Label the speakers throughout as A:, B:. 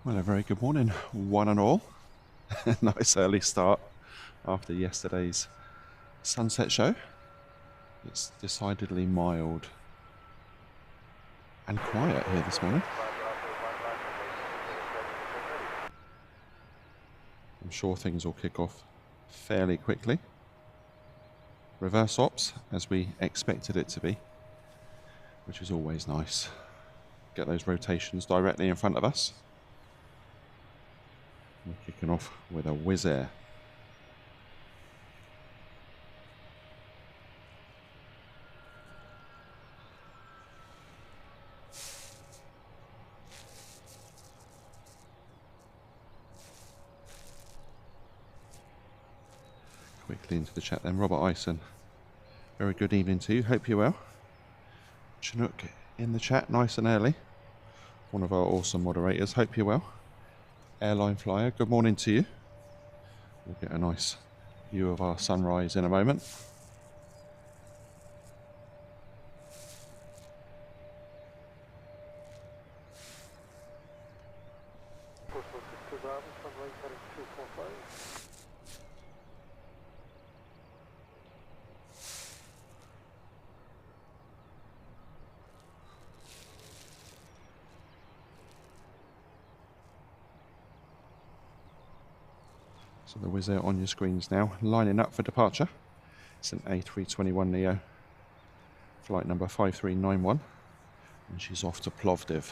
A: Well, a very good morning, one and all. Nice early start after yesterday's sunset show. It's decidedly mild and quiet here this morning. I'm sure things will kick off fairly quickly. Reverse ops, as we expected it to be, which is always nice. Get those rotations directly in front of us. We're kicking off with a Wizz Air. Quickly into the chat then, Robert Ison. Very good evening to you, hope you're well. Chinook in the chat, nice and early. One of our awesome moderators, hope you're well. Airline Flyer, good morning to you. We'll get a nice view of our sunrise in a moment. So the Wizz Air on your screens now, lining up for departure. It's an A321neo, flight number 5391, and she's off to Plovdiv.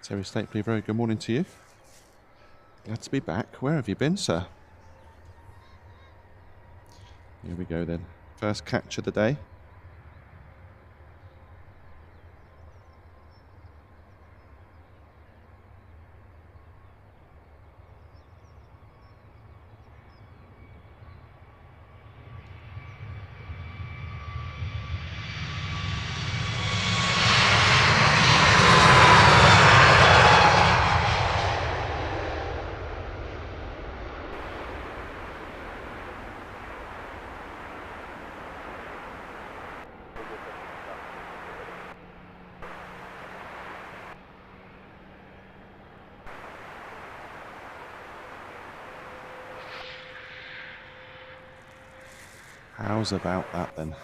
A: Terry Stapley, very good morning to you. Glad to be back. Where have you been, sir? Here we go then. First catch of the day. How's about that then?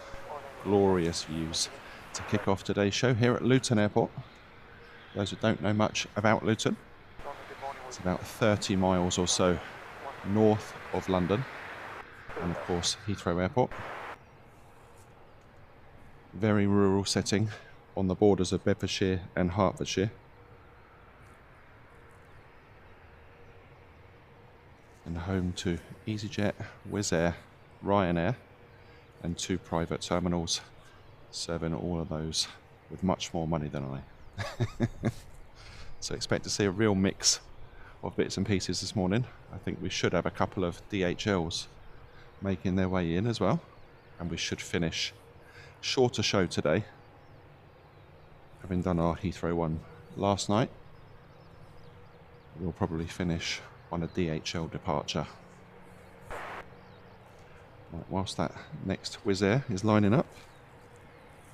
A: Glorious views to kick off today's show here at Luton Airport. Those who don't know much about Luton, it's about 30 miles or so north of London, and of course Heathrow Airport. Very rural setting on the borders of Bedfordshire and Hertfordshire. And home to EasyJet, Wizz Air, Ryanair, and 2 private terminals, serving all of those with much more money than I. So expect to see a real mix of bits and pieces this morning. I think we should have a couple of DHLs making their way in as well, and we should finish shorter show today, having done our Heathrow one last night. We'll probably finish on a DHL departure. Right, whilst that next Wizz Air is lining up,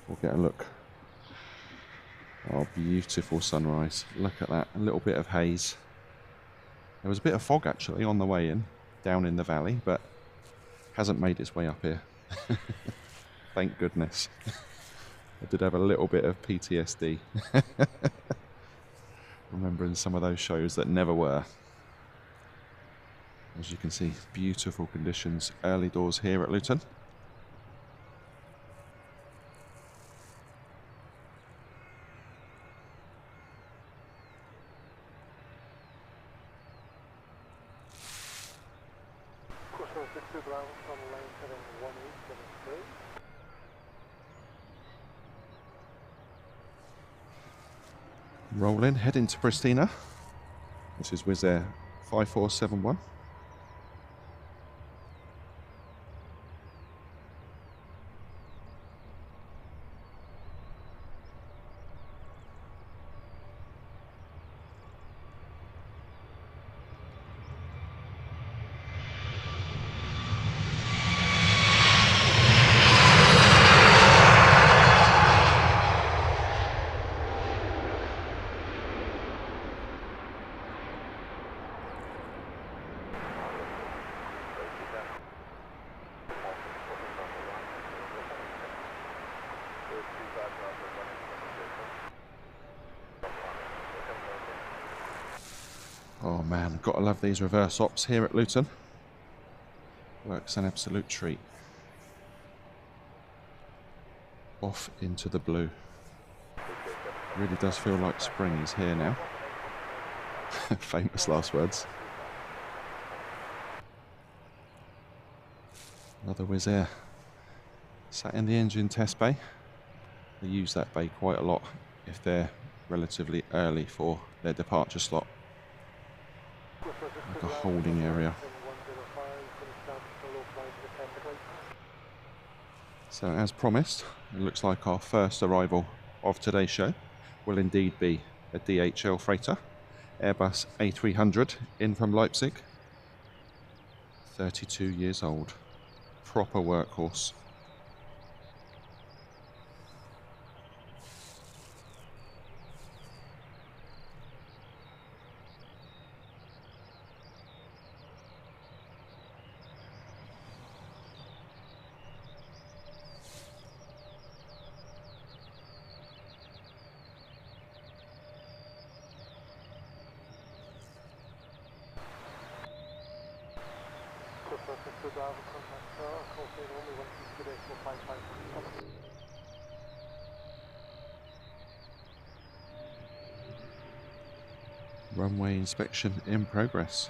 A: we'll get a look. Oh, beautiful sunrise. Look at that, a little bit of haze. There was a bit of fog actually on the way in, down in the valley, but hasn't made its way up here. Thank goodness. I did have a little bit of PTSD. Remembering some of those shows that never were. As you can see, beautiful conditions early doors here at Luton. Rolling, heading to Pristina. This is Wizz Air 5471. Oh man, gotta love these reverse ops here at Luton. Works an absolute treat. Off into the blue. Really does feel like spring is here now. Famous last words. Another Wizz Air. Sat in the engine test bay. They use that bay quite a lot if they're relatively early for their departure slot. Like a holding area. So as promised, it looks like our first arrival of today's show will indeed be a DHL freighter, Airbus A300 in from Leipzig. 32 years old, proper workhorse. Runway inspection in progress.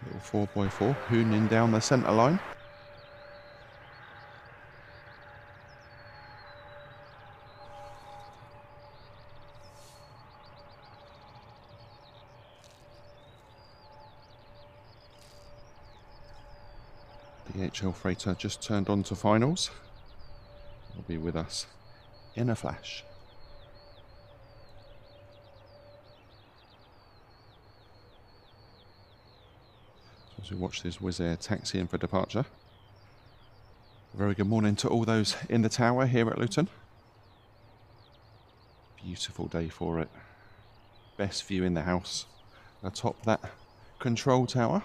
A: Little 4x4 hooning down the centre line. DHL freighter just turned on to finals. Will be with us in a flash. As we watch this Wizz Air taxi in for departure. A very good morning to all those in the tower here at Luton. Beautiful day for it. Best view in the house atop that control tower.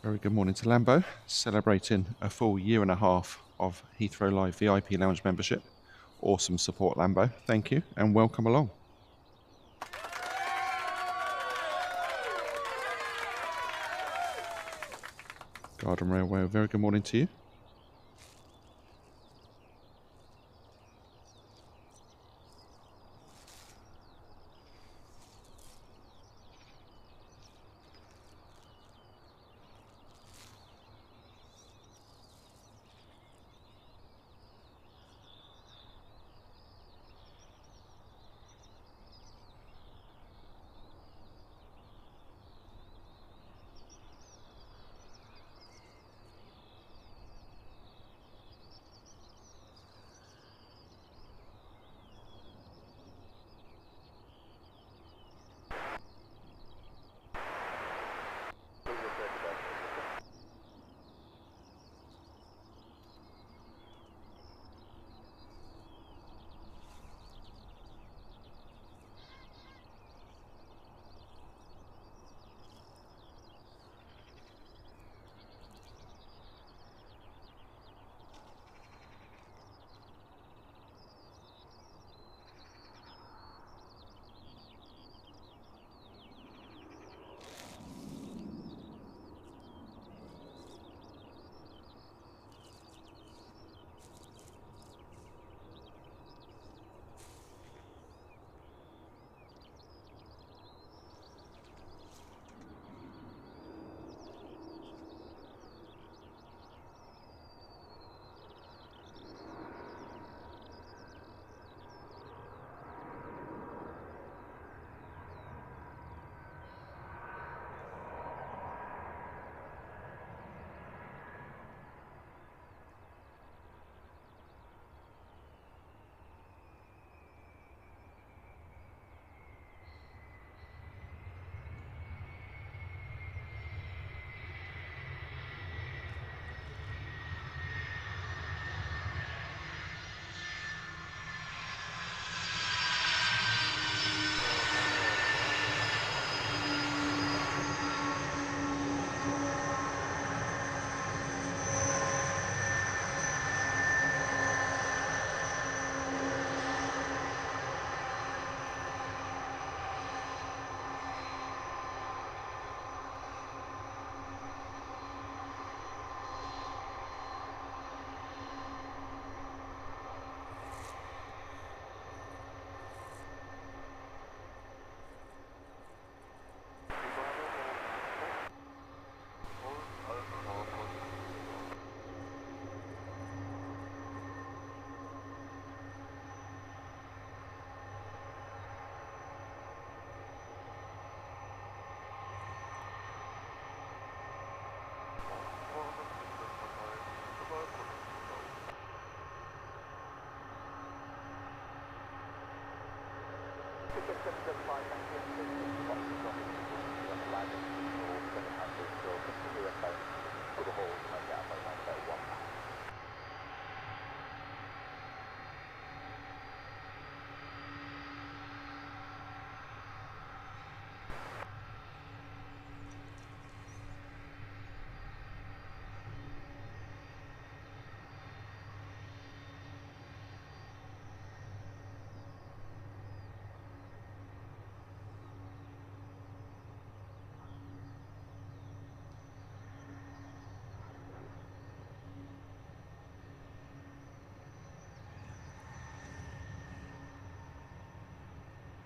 A: Very good morning to Lambo, celebrating a full year and a half of HeathrowLive VIP Lounge membership. Awesome support, Lambo. Thank you and welcome along. Garden Railway, a very good morning to you.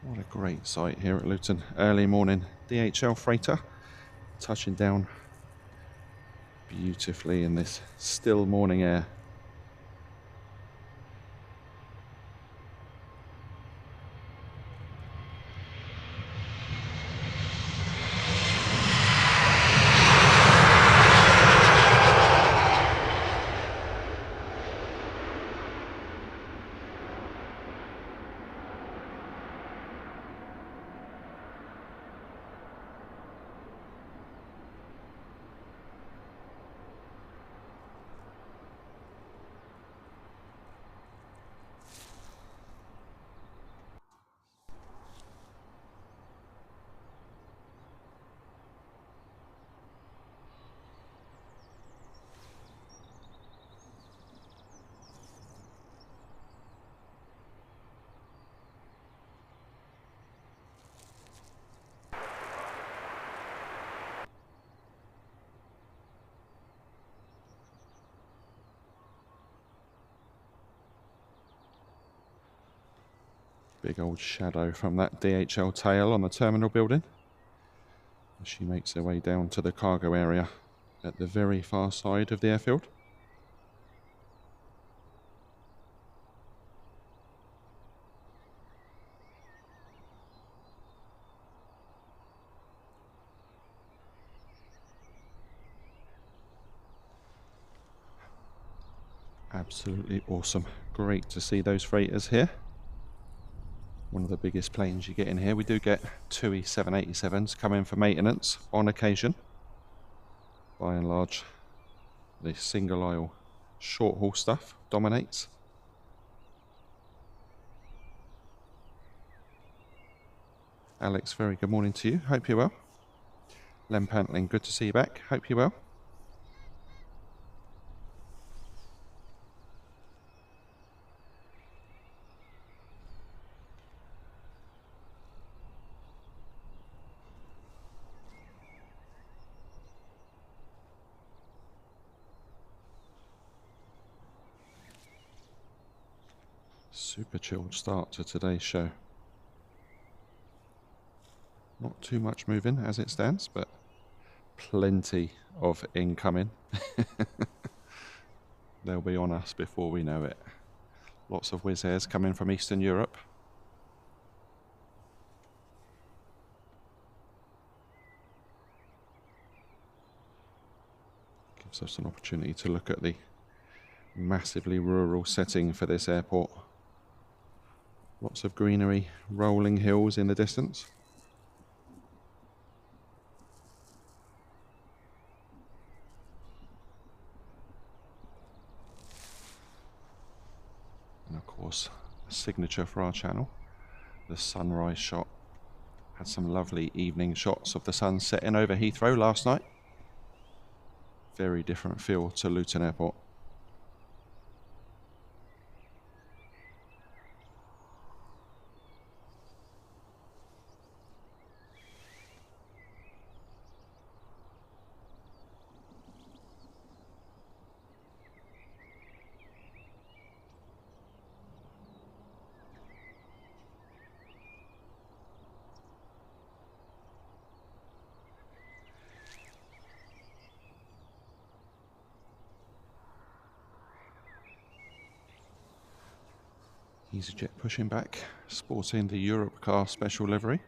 A: What a great sight here at Luton. Early morning DHL freighter touching down beautifully in this still morning air. Big old shadow from that DHL tail on the terminal building as she makes her way down to the cargo area at the very far side of the airfield. Absolutely awesome. Great to see those freighters here. One of the biggest planes you get in here. We do get two E787s come in for maintenance on occasion. By and large, the single aisle short haul stuff dominates. Alex, very good morning to you. Hope you're well. Len Pantling, good to see you back. Hope you're well. Super chilled start to today's show. Not too much moving as it stands, but plenty of incoming. They'll be on us before we know it. Lots of Wizz Airs coming from Eastern Europe. Gives us an opportunity to look at the massively rural setting for this airport. Lots of greenery, rolling hills in the distance. And of course, a signature for our channel, the sunrise shot. Had some lovely evening shots of the sun setting over Heathrow last night. Very different feel to Luton Airport. EasyJet pushing back, sporting the Europe car special livery.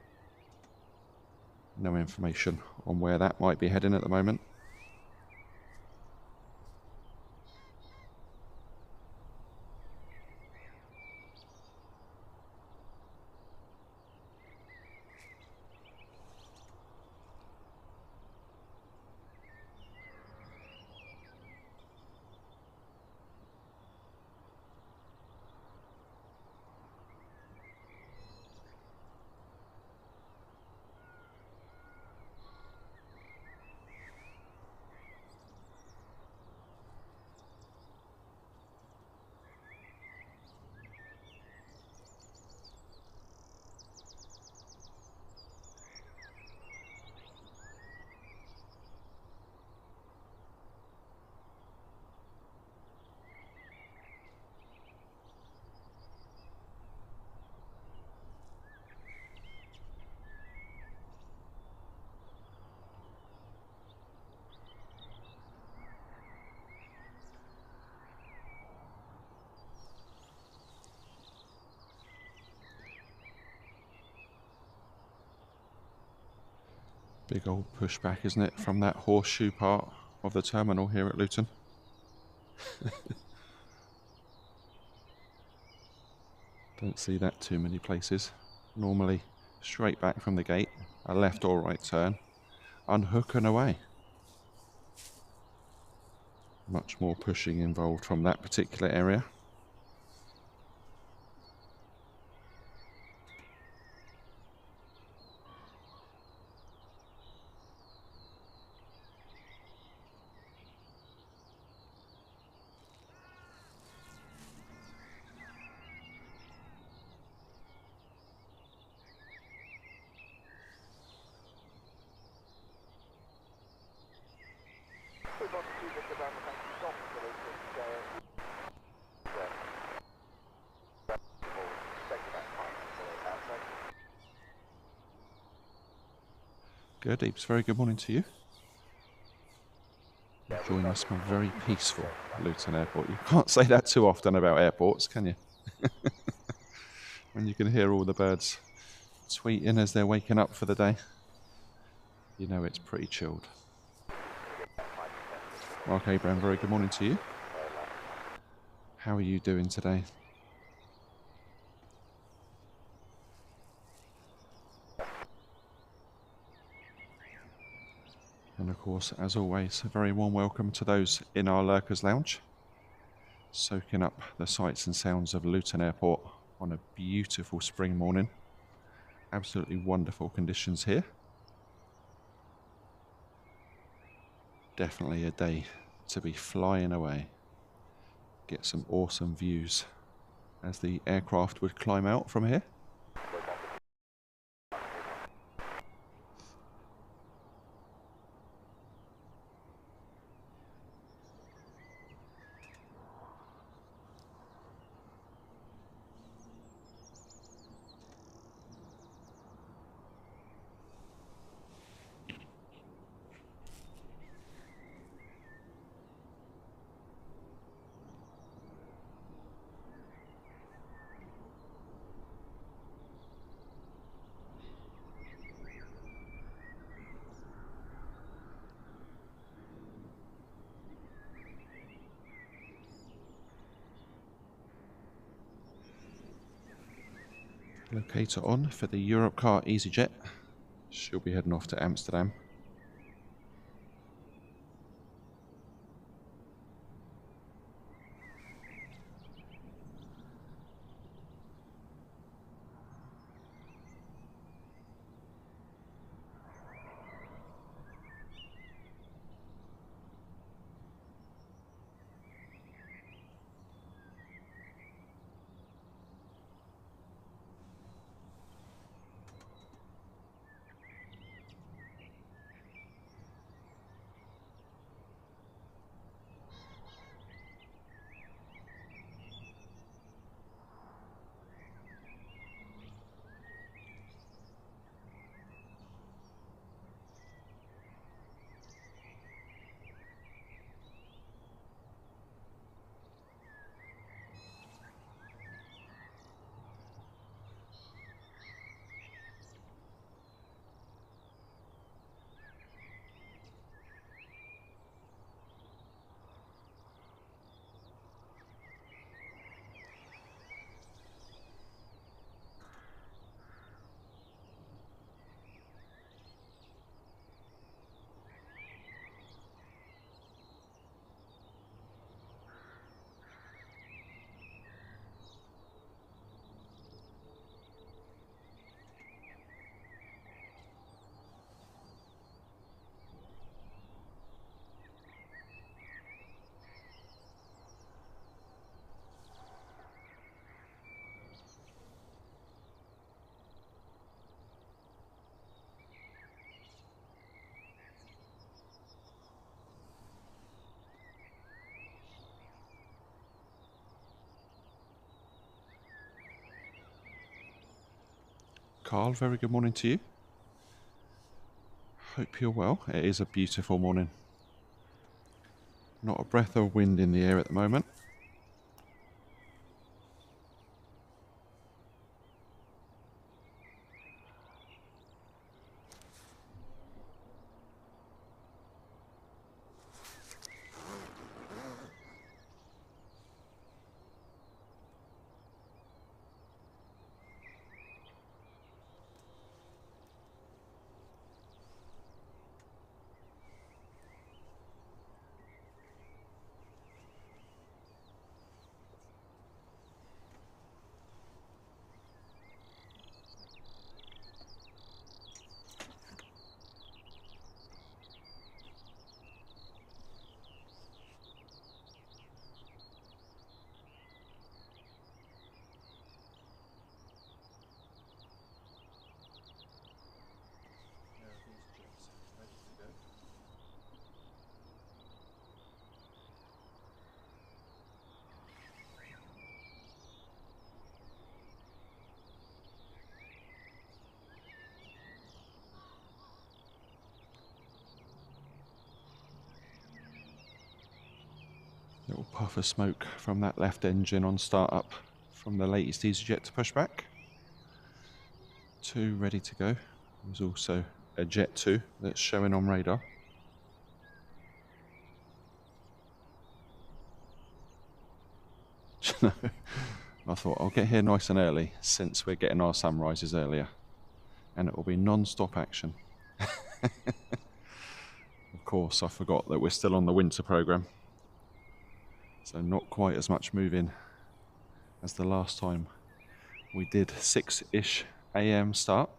A: No information on where that might be heading at the moment. Big old pushback, isn't it, from that horseshoe part of the terminal here at Luton. Don't see that too many places. Normally straight back from the gate, a left or right turn, unhook and away. Much more pushing involved from that particular area. Good, Eeps. Very good morning to you. Enjoying us from very peaceful Luton Airport. You can't say that too often about airports, can you? When you can hear all the birds tweeting as they're waking up for the day, you know it's pretty chilled. Mark Abraham, very good morning to you. How are you doing today? And of course, as always, a very warm welcome to those in our Lurkers Lounge, soaking up the sights and sounds of Luton Airport on a beautiful spring morning. Absolutely wonderful conditions here. Definitely a day to be flying away. Get some awesome views as the aircraft would climb out from here. Locator on for the Europcar EasyJet. She'll be heading off to Amsterdam. Carl, very good morning to you. Hope you're well. It is a beautiful morning. Not a breath of wind in the air at the moment. Little puff of smoke from that left engine on start up from the latest EasyJet to push back. 2 ready to go. There's also a Jet 2 that's showing on radar. I thought I'll get here nice and early since we're getting our sunrises earlier, and it will be non-stop action. Of course, I forgot that we're still on the winter programme, so not quite as much moving as the last time we did 6-ish AM start.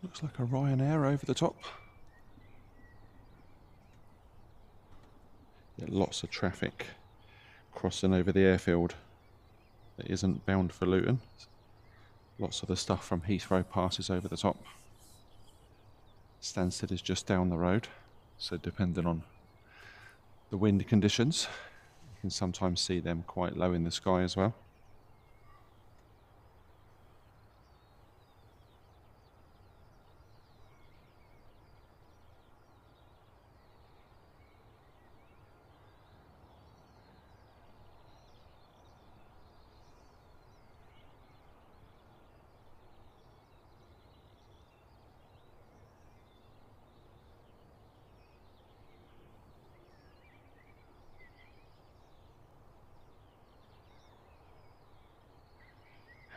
A: Looks like a Ryanair over the top. Yeah, lots of traffic crossing over the airfield that isn't bound for Luton. Lots of the stuff from Heathrow passes over the top. Stansted is just down the road, so depending on the wind conditions, you can sometimes see them quite low in the sky as well.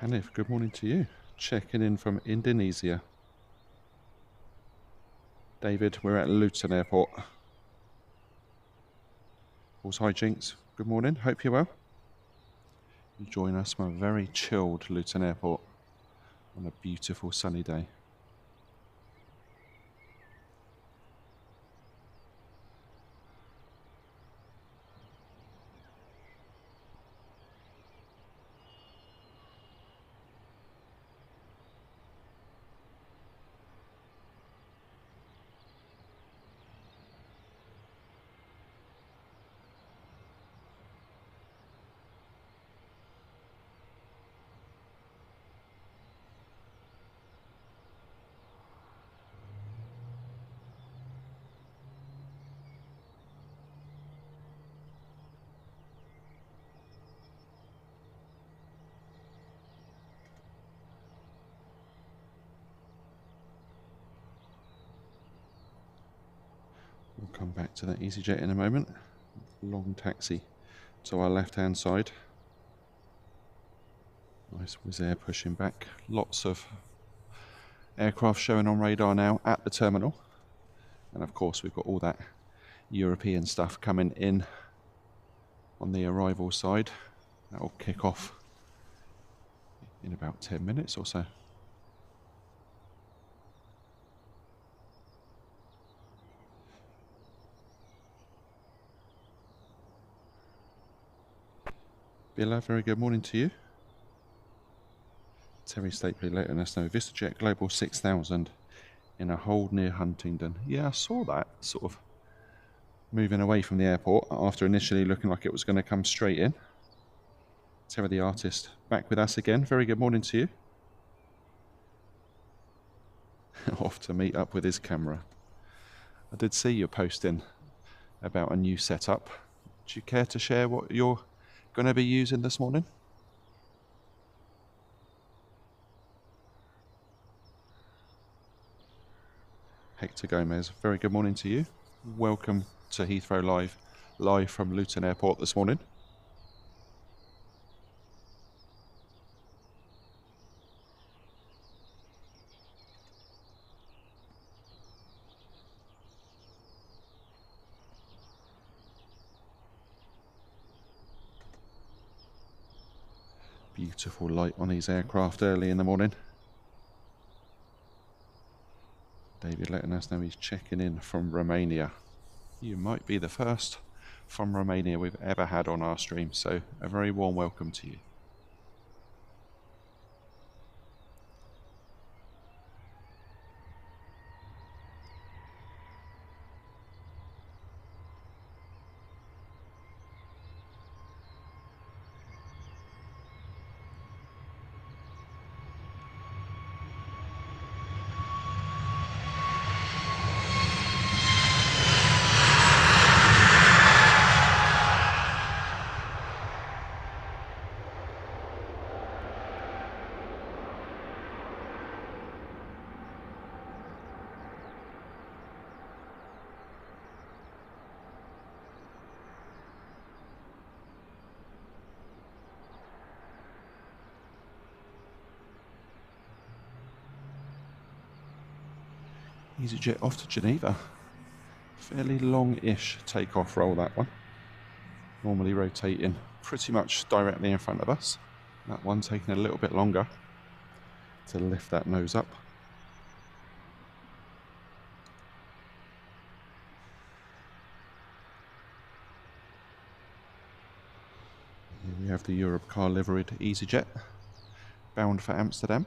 A: Hanif, good morning to you. Checking in from Indonesia. David, we're at Luton Airport. Hi Jinx, good morning, hope you're well. You join us from a very chilled Luton Airport on a beautiful sunny day. We'll come back to that EasyJet in a moment. Long taxi to our left hand side. Nice Wizz Air pushing back. Lots of aircraft showing on radar now at the terminal. And of course we've got all that European stuff coming in on the arrival side. That will kick off in about 10 minutes or so. Billa, very good morning to you. Terry Stapley letting us know VistaJet Global 6000 in a hold near Huntingdon. Yeah, I saw that sort of moving away from the airport after initially looking like it was going to come straight in. Terry the artist back with us again. Very good morning to you. Off to meet up with his camera. I did see you posting about a new setup. Do you care to share what you're going to be using this morning? Hector Gomez, very good morning to you. Welcome to Heathrow Live, live from Luton Airport this morning. Beautiful light on these aircraft early in the morning. David letting us know he's checking in from Romania. You might be the first from Romania we've ever had on our stream, so a very warm welcome to you. EasyJet off to Geneva. Fairly long-ish takeoff roll, that one. Normally rotating pretty much directly in front of us. That one taking a little bit longer to lift that nose up. Here we have the Europe car liveried EasyJet, bound for Amsterdam.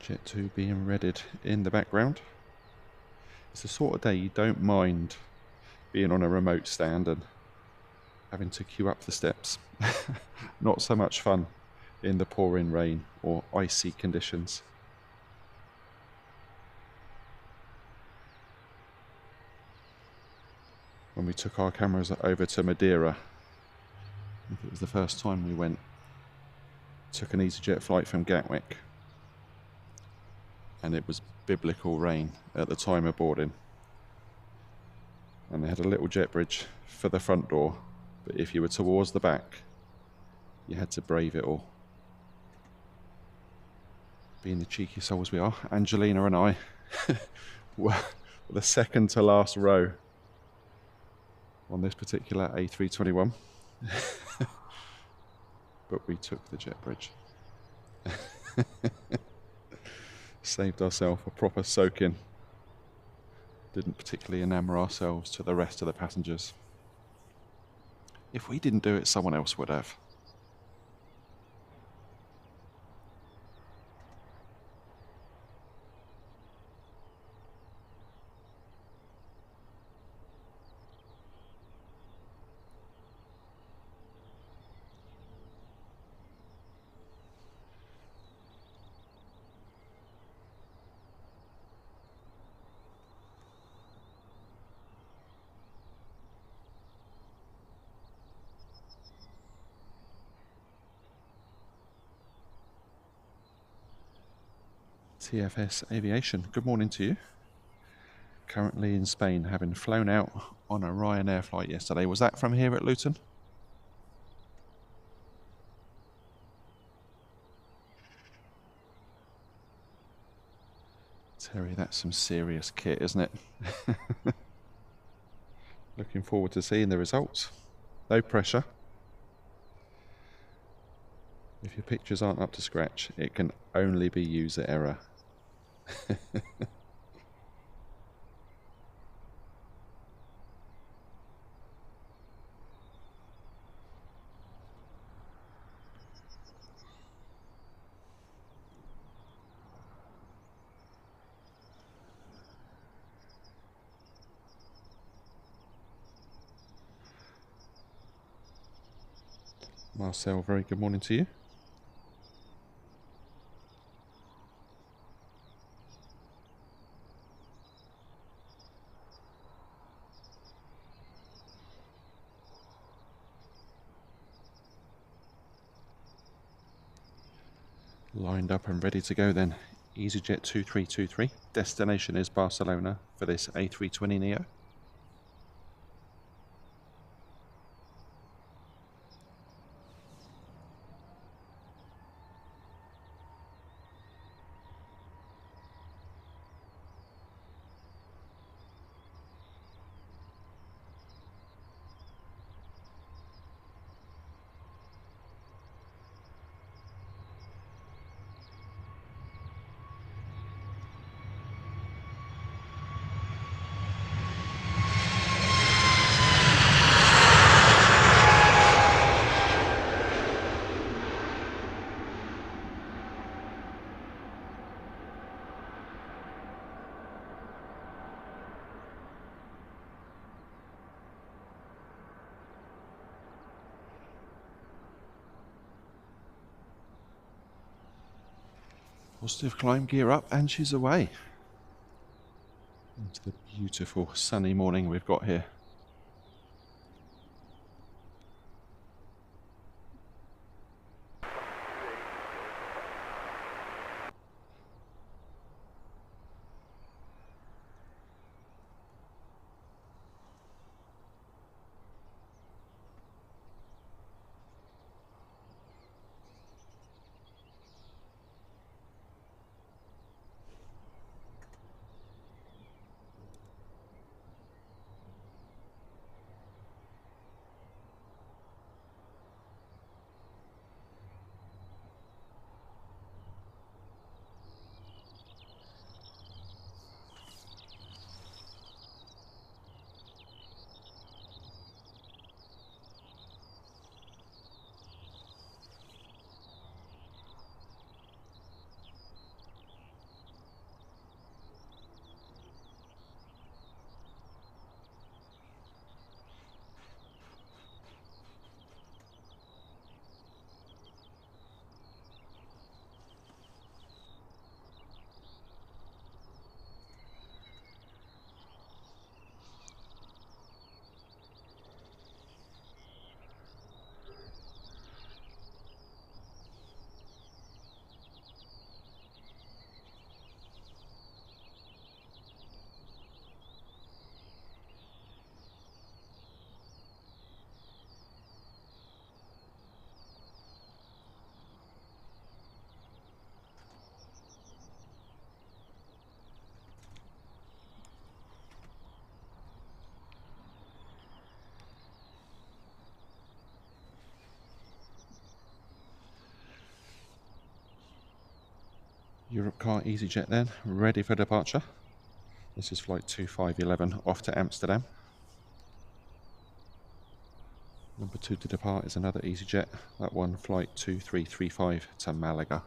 A: Jet 2 being readied in the background. It's the sort of day you don't mind being on a remote stand and having to queue up the steps. Not so much fun in the pouring rain or icy conditions. When we took our cameras over to Madeira, I think it was the first time we went, took an EasyJet flight from Gatwick, and it was biblical rain at the time of boarding. And they had a little jet bridge for the front door, but if you were towards the back, you had to brave it all. Being the cheeky souls we are, Angelina and I were the second to last row on this particular A321. But we took the jet bridge. Saved ourselves a proper soaking. Didn't particularly enamour ourselves to the rest of the passengers. If we didn't do it, someone else would have. TFS Aviation, good morning to you. Currently in Spain, having flown out on a Ryanair flight yesterday. Was that from here at Luton? Terry, that's some serious kit, isn't it? Looking forward to seeing the results. No pressure. If your pictures aren't up to scratch, it can only be user error. Marcel, very good morning to you. Lined up and ready to go then. EasyJet 2323. Destination is Barcelona for this A320neo. Positive climb, gear up, and she's away. Into the beautiful sunny morning we've got here. Europe car EasyJet then, ready for departure. This is flight 2511 off to Amsterdam. Number 2 to depart is another EasyJet, that one flight 2335 to Malaga.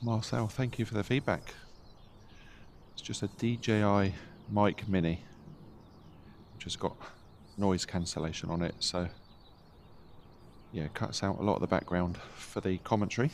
A: Marcel, thank you for the feedback. It's just a DJI Mic Mini, which has got noise cancellation on it, so yeah, it cuts out a lot of the background for the commentary.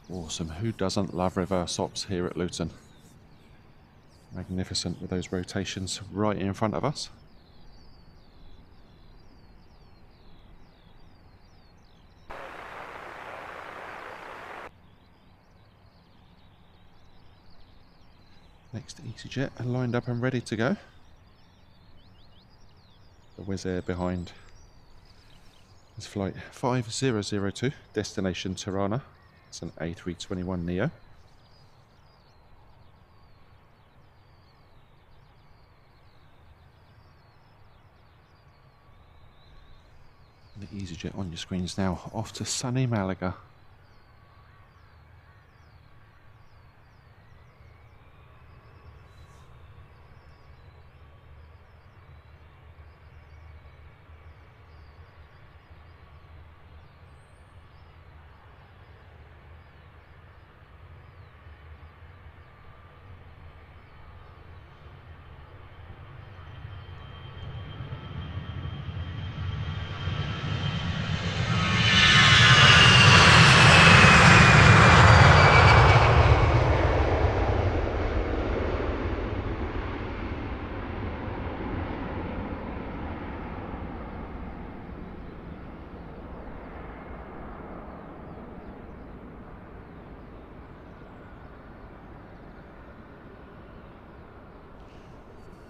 A: Awesome. Who doesn't love reverse ops here at Luton? Magnificent with those rotations right in front of us. Next EasyJet are lined up and ready to go. The Wizz Air behind is flight 5002, destination Tirana. It's an A321neo. The EasyJet on your screens now, off to sunny Malaga.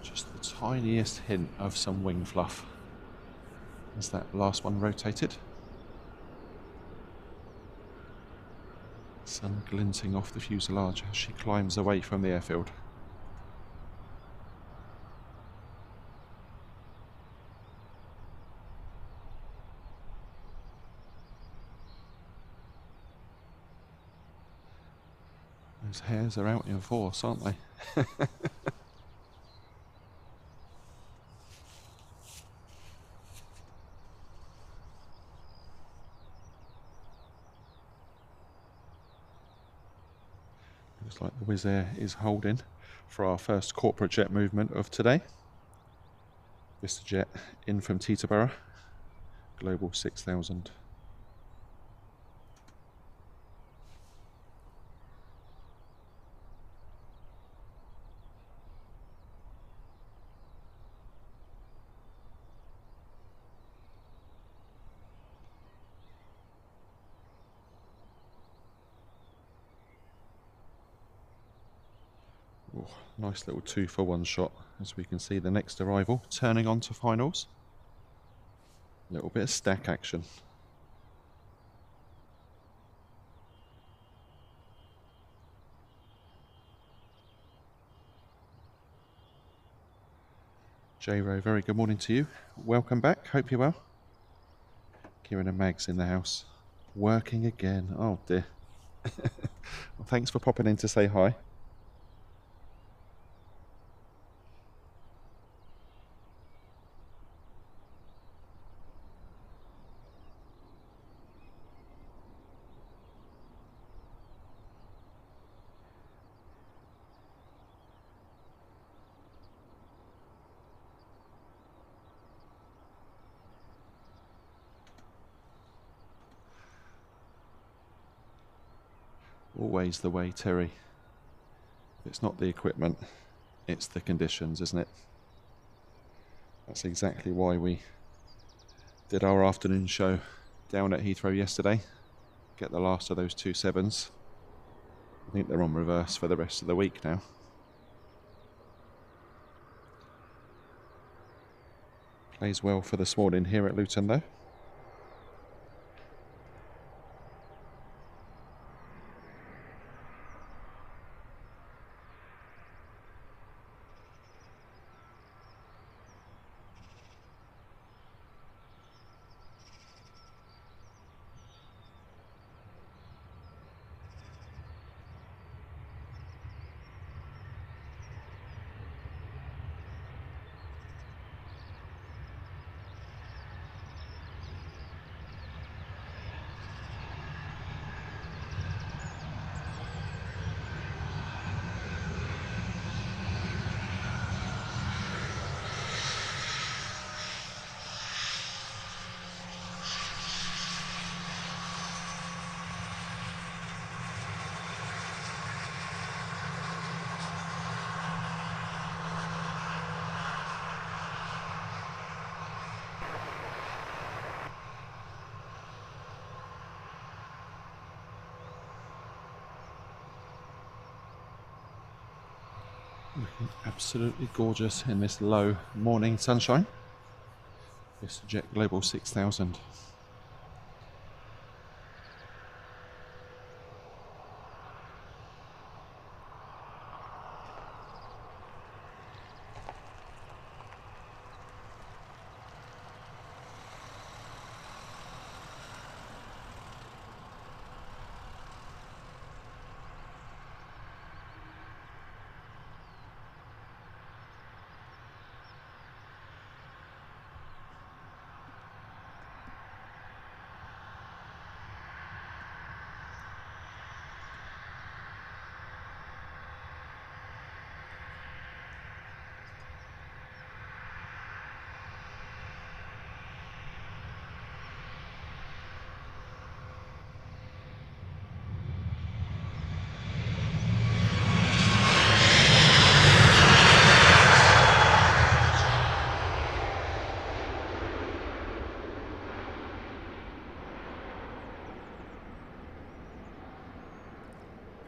A: Just the tiniest hint of some wing fluff as that last one rotated. Sun glinting off the fuselage as she climbs away from the airfield. Those hairs are out in force, aren't they? Looks like the Wizz Air is holding for our first corporate jet movement of today. VistaJet in from Teterborough, Global 6000. Oh, nice little 2-for-1 shot as we can see the next arrival turning on to finals. A little bit of stack action. J-Ro, very good morning to you. Welcome back, hope you're well. Kieran and Mags in the house. Working again, oh dear. Well, thanks for popping in to say hi. Always the way, Terry. It's not the equipment, it's the conditions, isn't it? That's exactly why we did our afternoon show down at Heathrow yesterday. Get the last of those 27s. I think they're on reverse for the rest of the week now. Plays well for this morning here at Luton though. Looking absolutely gorgeous in this low morning sunshine. VistaJet Global 6000.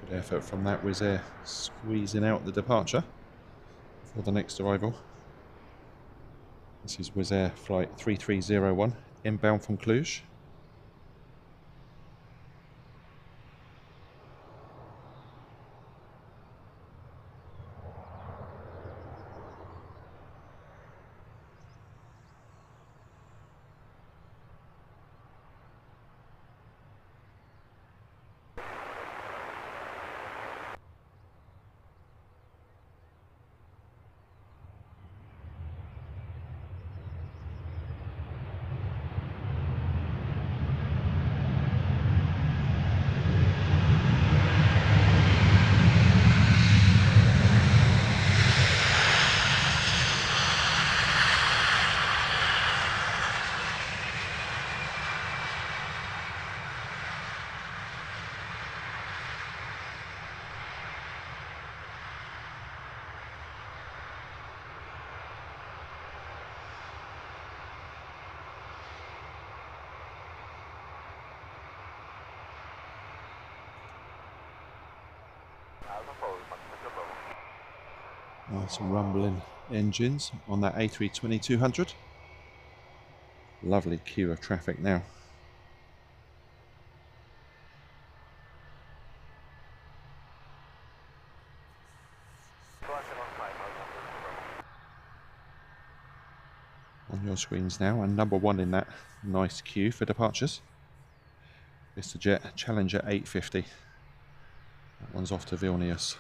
A: Good effort from that Wizz Air, squeezing out the departure for the next arrival. This is Wizz Air flight 3301, inbound from Cluj. Nice rumbling engines on that A320-200. Lovely queue of traffic now. On your screens now, and number one in that nice queue for departures. VistaJet Challenger 850. That one's off to Vilnius.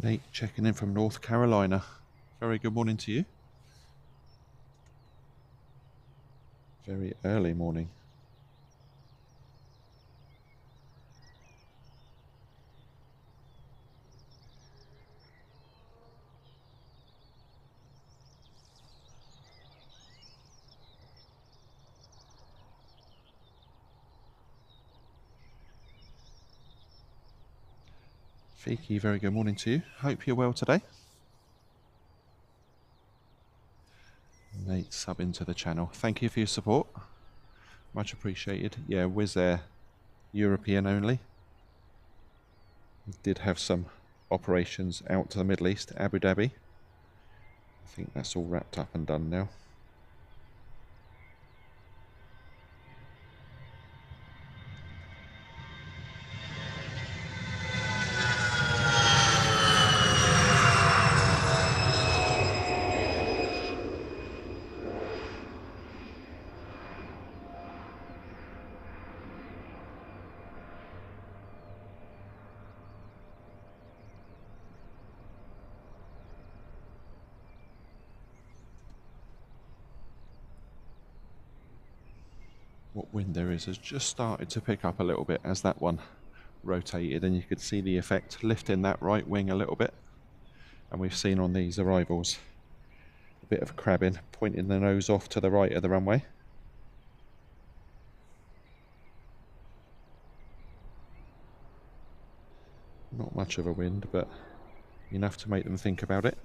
A: Nate checking in from North Carolina. Very good morning to you. Very early morning. Fiki, very good morning to you. Hope you're well today. Nate, sub into the channel. Thank you for your support. Much appreciated. Yeah, Wizz Air, European only. We did have some operations out to the Middle East, Abu Dhabi. I think that's all wrapped up and done now. What wind there is has just started to pick up a little bit as that one rotated, and you could see the effect lifting that right wing a little bit. And we've seen on these arrivals a bit of crabbing, pointing the nose off to the right of the runway. Not much of a wind, but enough to make them think about it.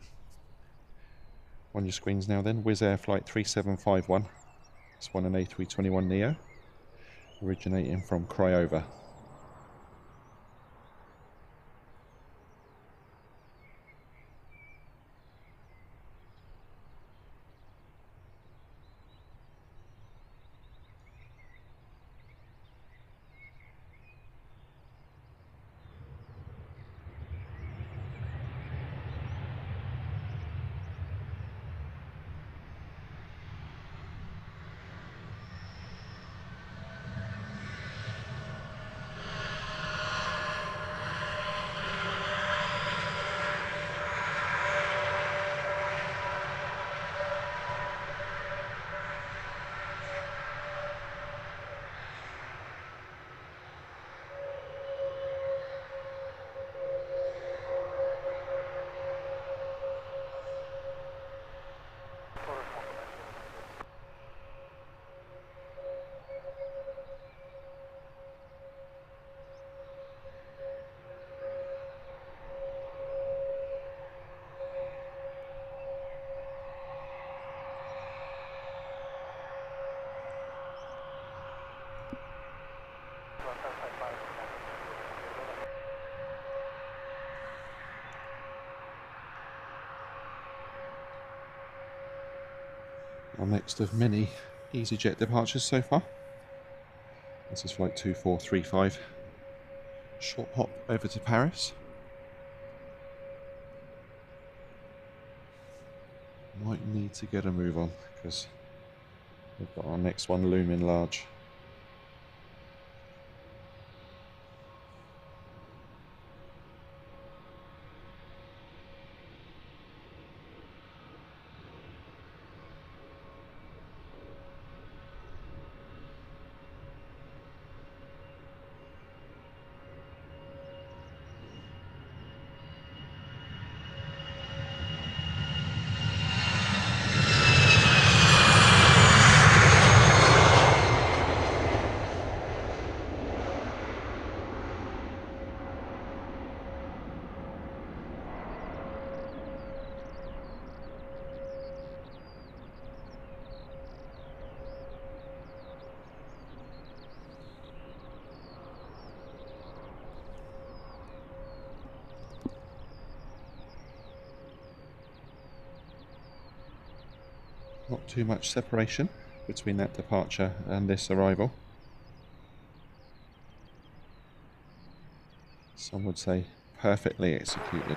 A: On your screens now then, Wizz Air flight 3751. It's one an A321neo, originating from Craiova. Our next of many EasyJet departures so far. This is flight 2435. Short hop over to Paris. Might need to get a move on because we've got our next one looming large. Not too much separation between that departure and this arrival. Some would say perfectly executed.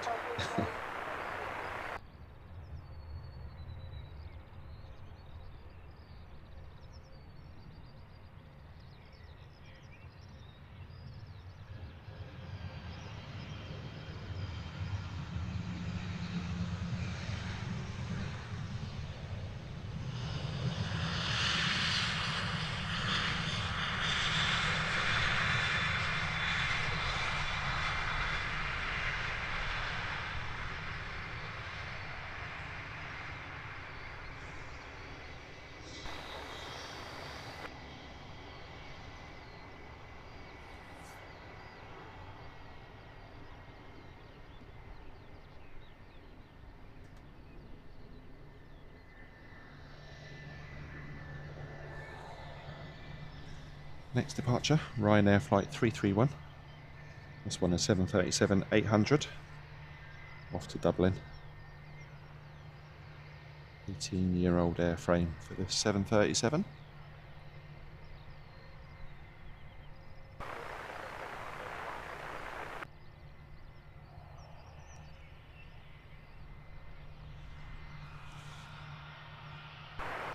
A: Next departure, Ryanair flight 331. This one is 737-800. Off to Dublin. 18-year-old airframe for this 737.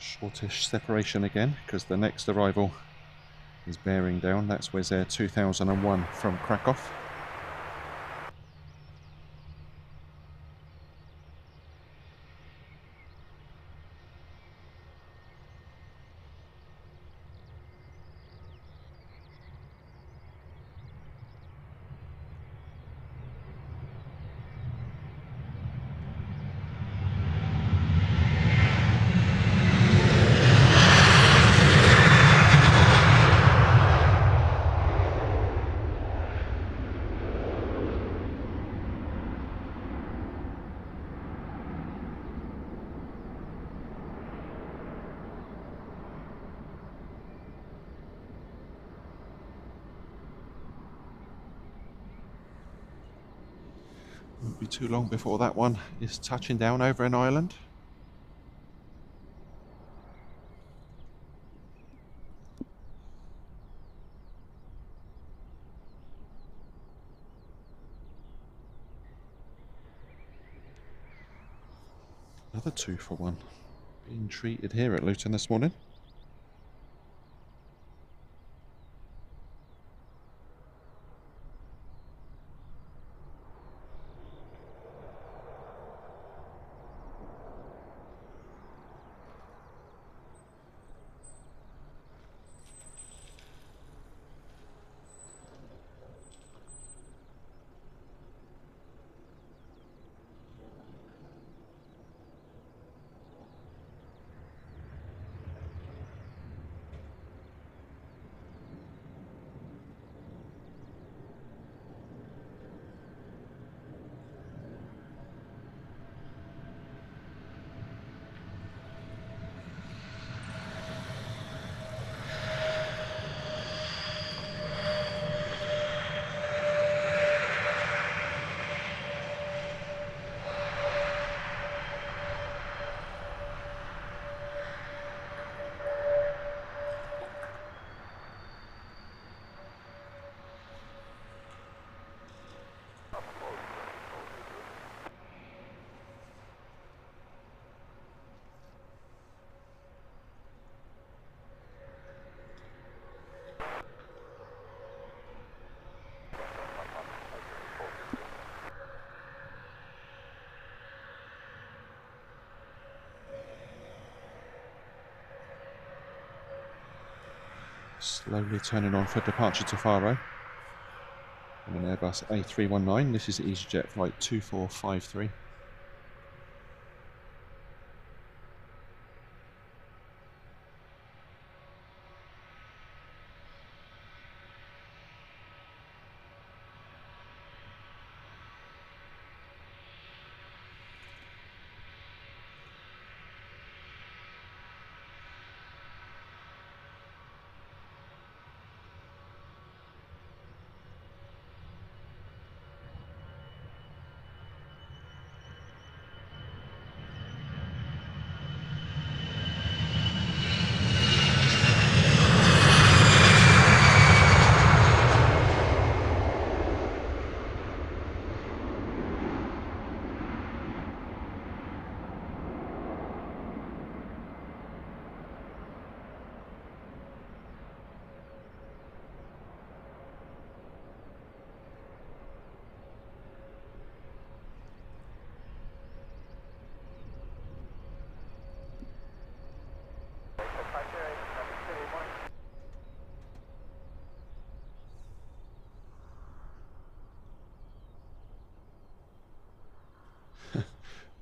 A: Shortish separation again, because the next arrival is bearing down. That's Wizz Air 2001 from Krakow. Won't be too long before that one is touching down over in Ireland. Another 2 for 1 being treated here at Luton this morning. Slowly turning on for departure to Faro. On an Airbus A319, this is EasyJet flight 2453.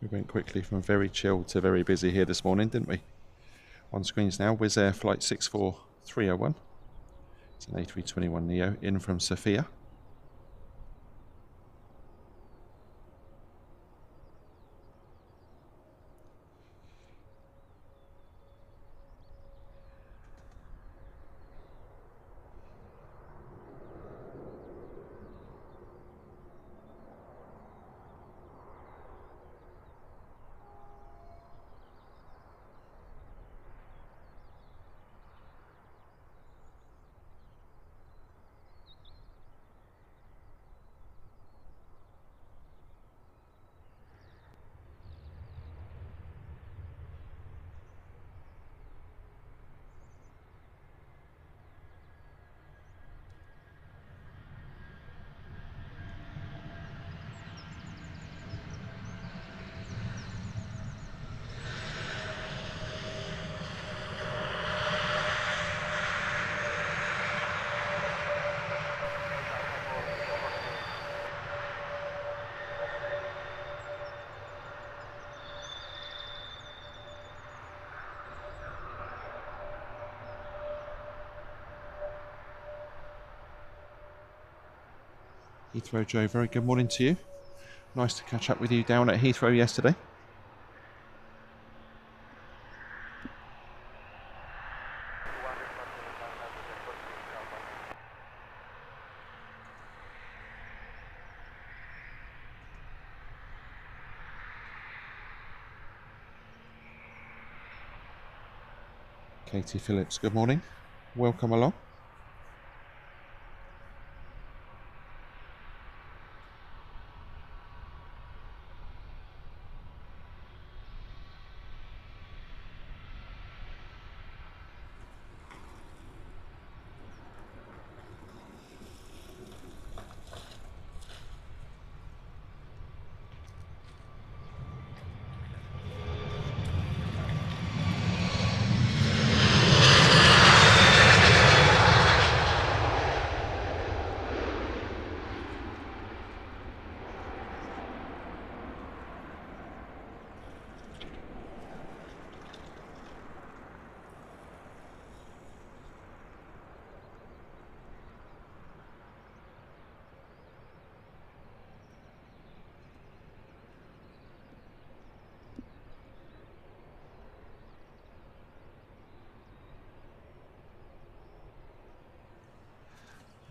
A: We went quickly from very chilled to very busy here this morning, didn't we? On screens now, Wizz Air flight 64301. It's an A321neo in from Sofia. Heathrow Joe, very good morning to you. Nice to catch up with you down at Heathrow yesterday. Katie Phillips, good morning. Welcome along.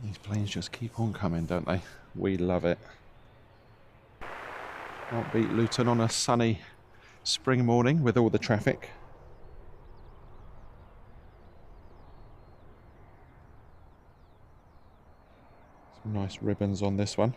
A: These planes just keep on coming, don't they? We love it. Can't beat Luton on a sunny spring morning with all the traffic. Some nice ribbons on this one.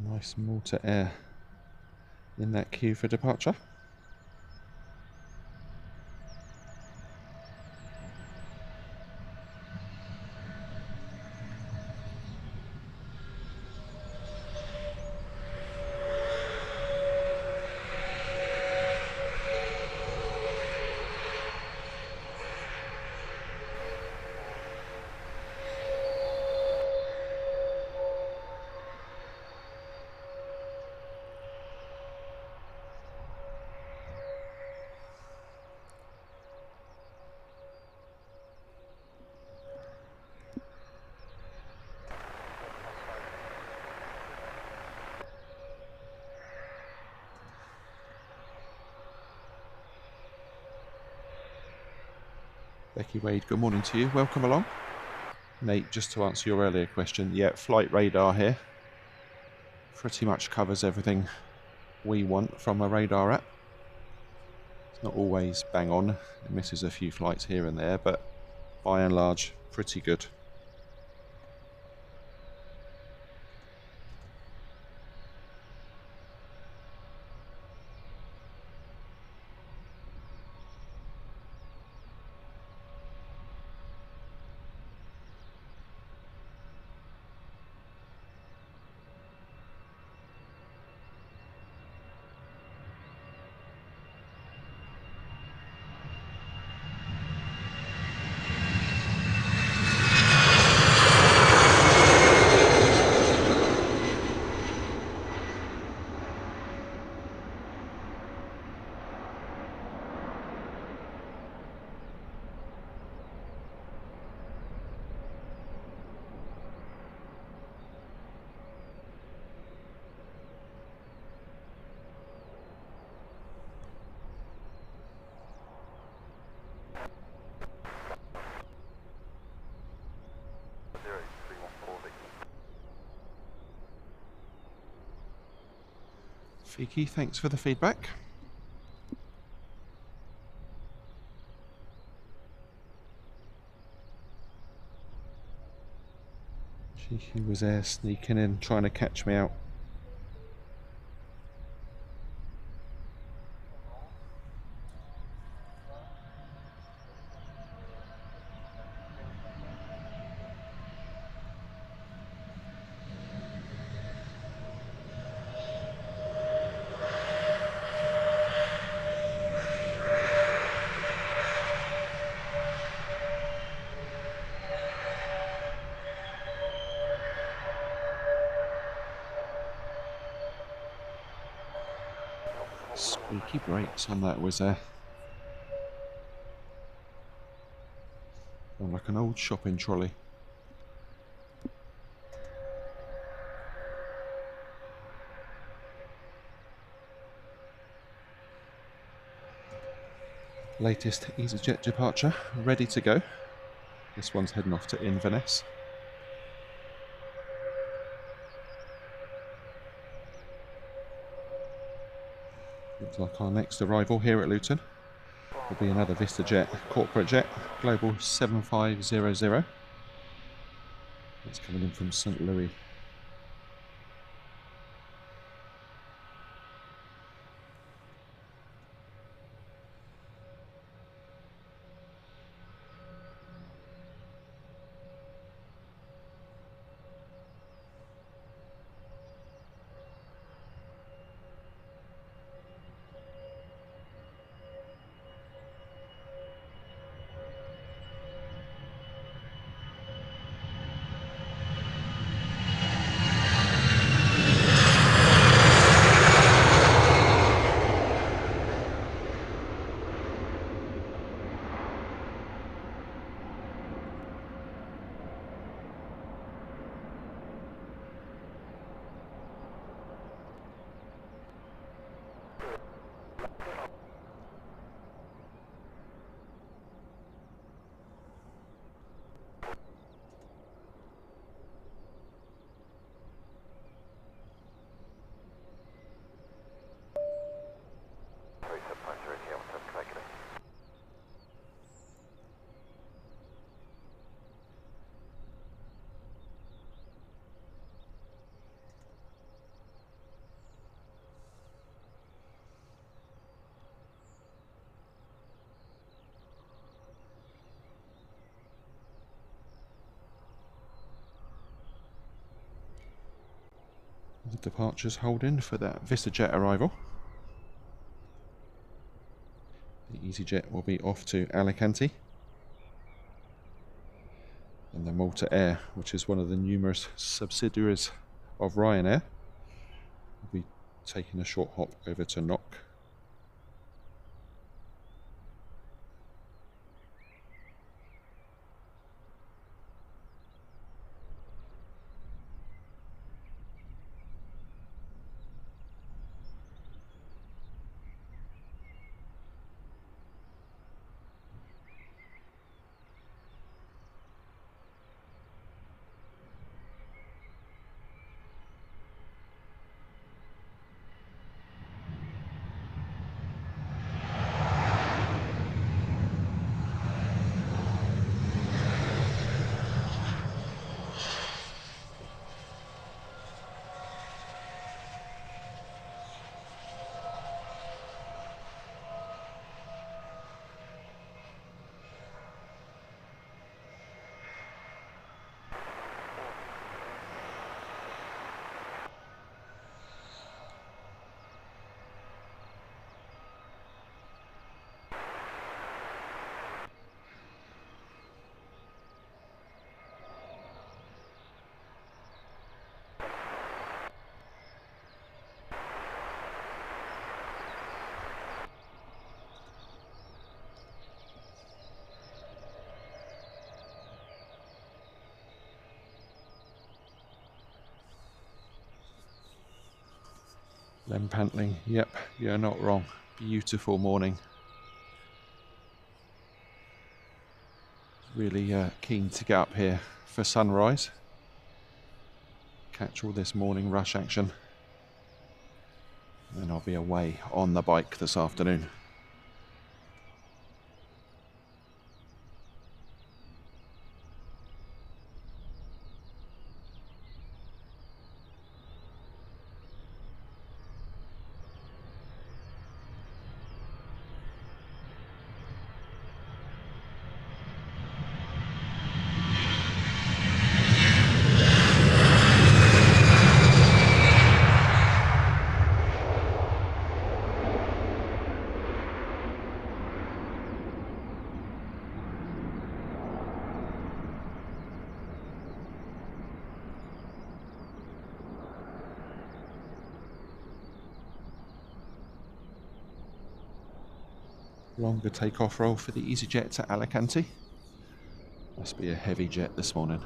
A: Nice Malta Air in that queue for departure. Becky Wade, good morning to you. Welcome along. Nate, just to answer your earlier question, yeah, flight radar here pretty much covers everything we want from a radar app. It's not always bang on. It misses a few flights here and there, but by and large, pretty good. Fiki, thanks for the feedback. She was there sneaking in, trying to catch me out. Squeaky brakes on that Wizz Air. Like an old shopping trolley. Latest EasyJet departure, ready to go. This one's heading off to Inverness. Looks like our next arrival here at Luton will be another VistaJet corporate jet, Global 7500. It's coming in from St. Louis. The departures holding for that VistaJet arrival. The EasyJet will be off to Alicante. And the Malta Air, which is one of the numerous subsidiaries of Ryanair, will be taking a short hop over to Knock. Lem Pantling, yep, you're not wrong. Beautiful morning. Really keen to get up here for sunrise. Catch all this morning rush action. And then I'll be away on the bike this afternoon. Longer takeoff roll for the EasyJet to Alicante. Must be a heavy jet this morning.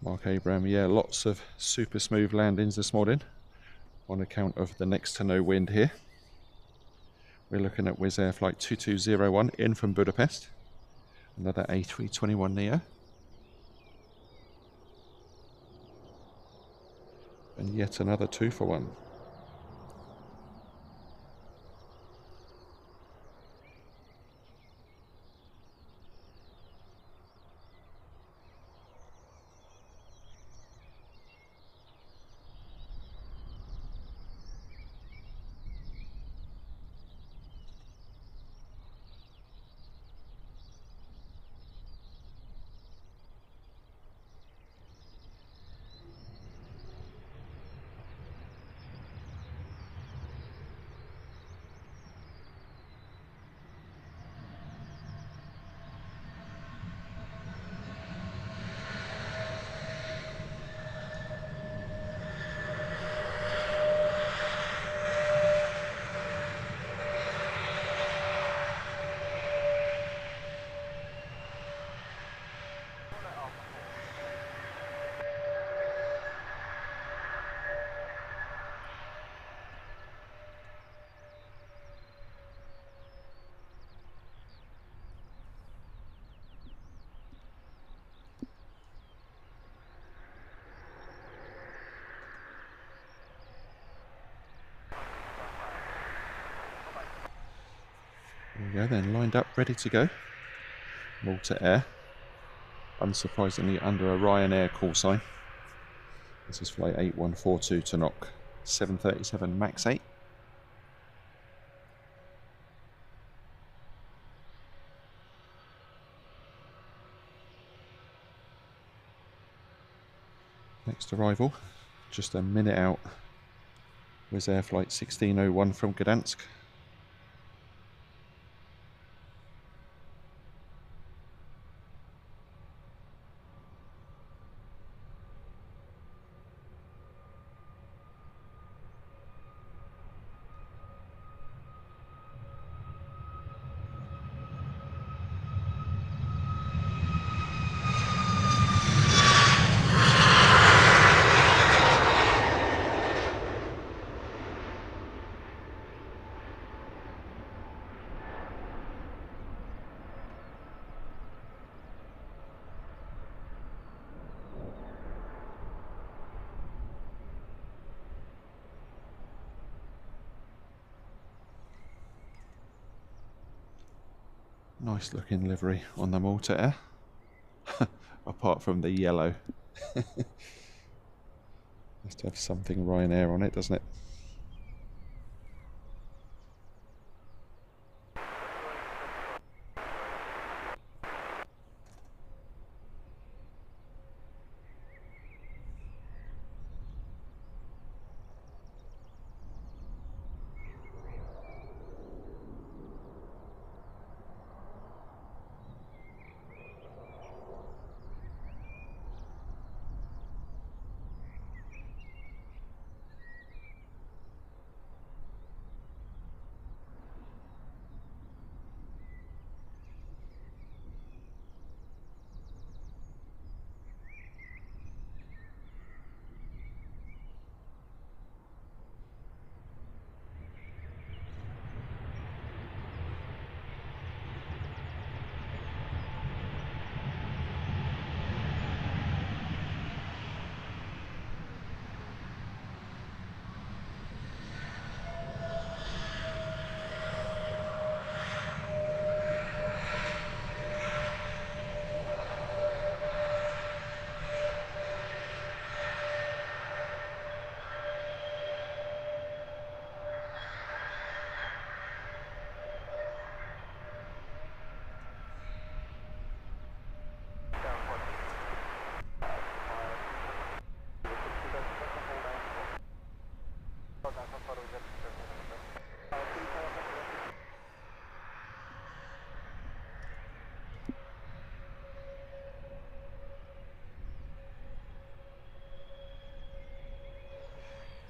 A: Mark Abraham, yeah, lots of super smooth landings this morning on account of the next to no wind here. We're looking at Wizz Air flight 2201 in from Budapest. Another A321neo. And yet another 2-for-1. There we go then, lined up, ready to go. Malta Air. Unsurprisingly under a Ryanair call sign. This is flight 8142 to knock 737 MAX 8. Next arrival, just a minute out, Wizz Air flight 1601 from Gdansk. Nice looking livery on the Malta Air, apart from the yellow. Must have something Ryanair on it, doesn't it?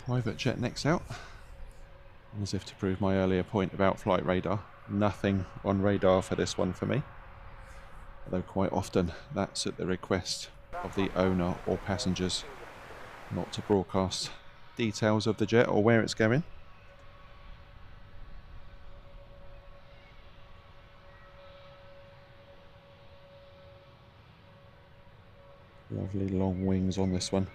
A: private jet next out. And as if to prove my earlier point about flight radar, nothing on radar for this one for me. Although quite often that's at the request of the owner or passengers not to broadcast details of the jet or where it's going. Lovely long wings on this one.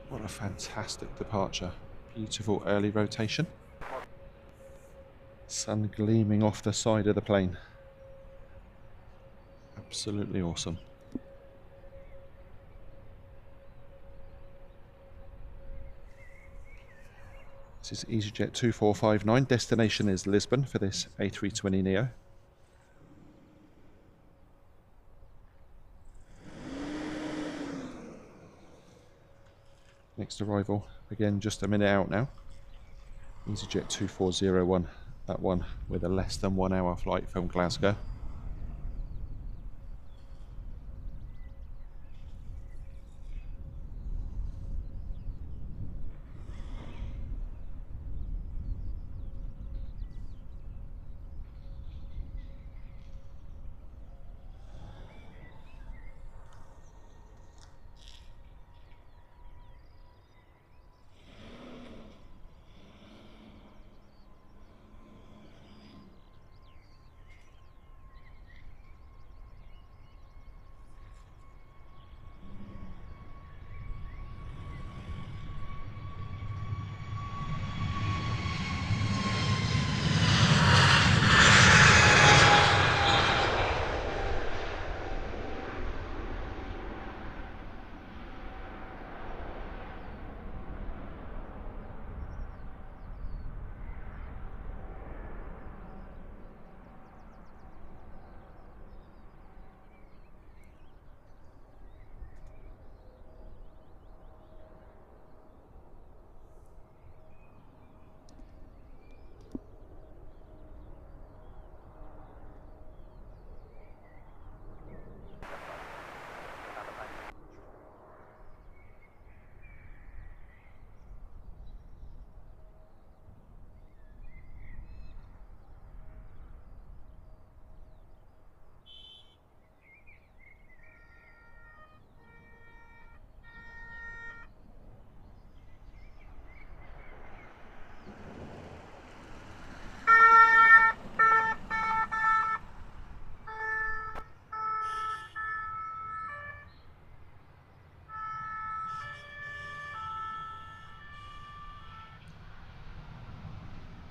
A: What a fantastic departure. Beautiful early rotation. Sun gleaming off the side of the plane. Absolutely awesome. This is EasyJet 2459. Destination is Lisbon for this A320neo. Next arrival, again just a minute out now. EasyJet 2401, that one with a less than 1 hour flight from Glasgow.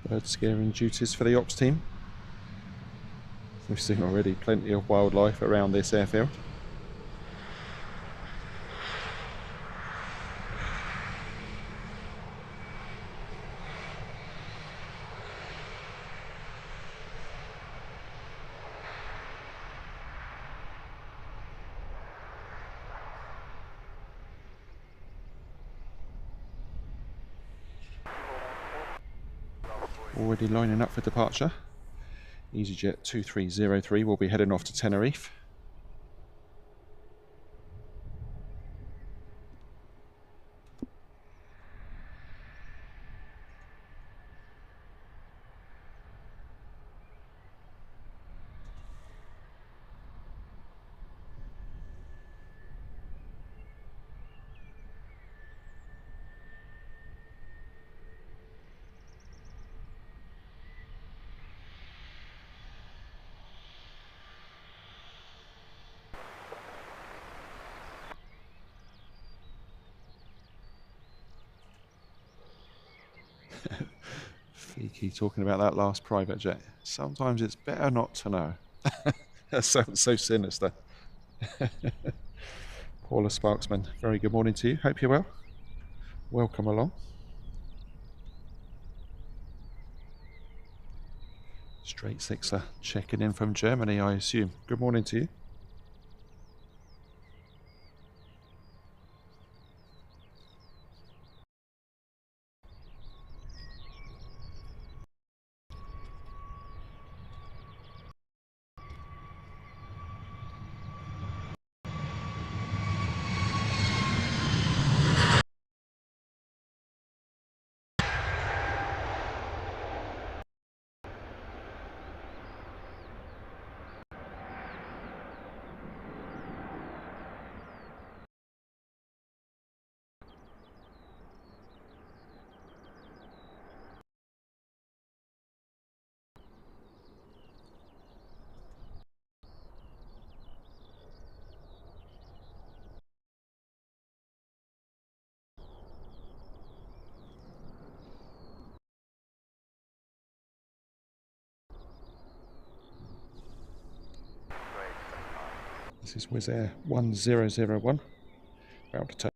A: Bird scaring duties for the ops team. We've seen already plenty of wildlife around this airfield. Already lining up for departure. EasyJet 2303 will be heading off to Tenerife. Freaky talking about that last private jet. Sometimes it's better not to know. That sounds so sinister. Paula Sparksman, very good morning to you. Hope you're well. welcome along. Straight Sixer checking in from Germany, I assume. Good morning to you. This is Wizz Air 1001. About to take.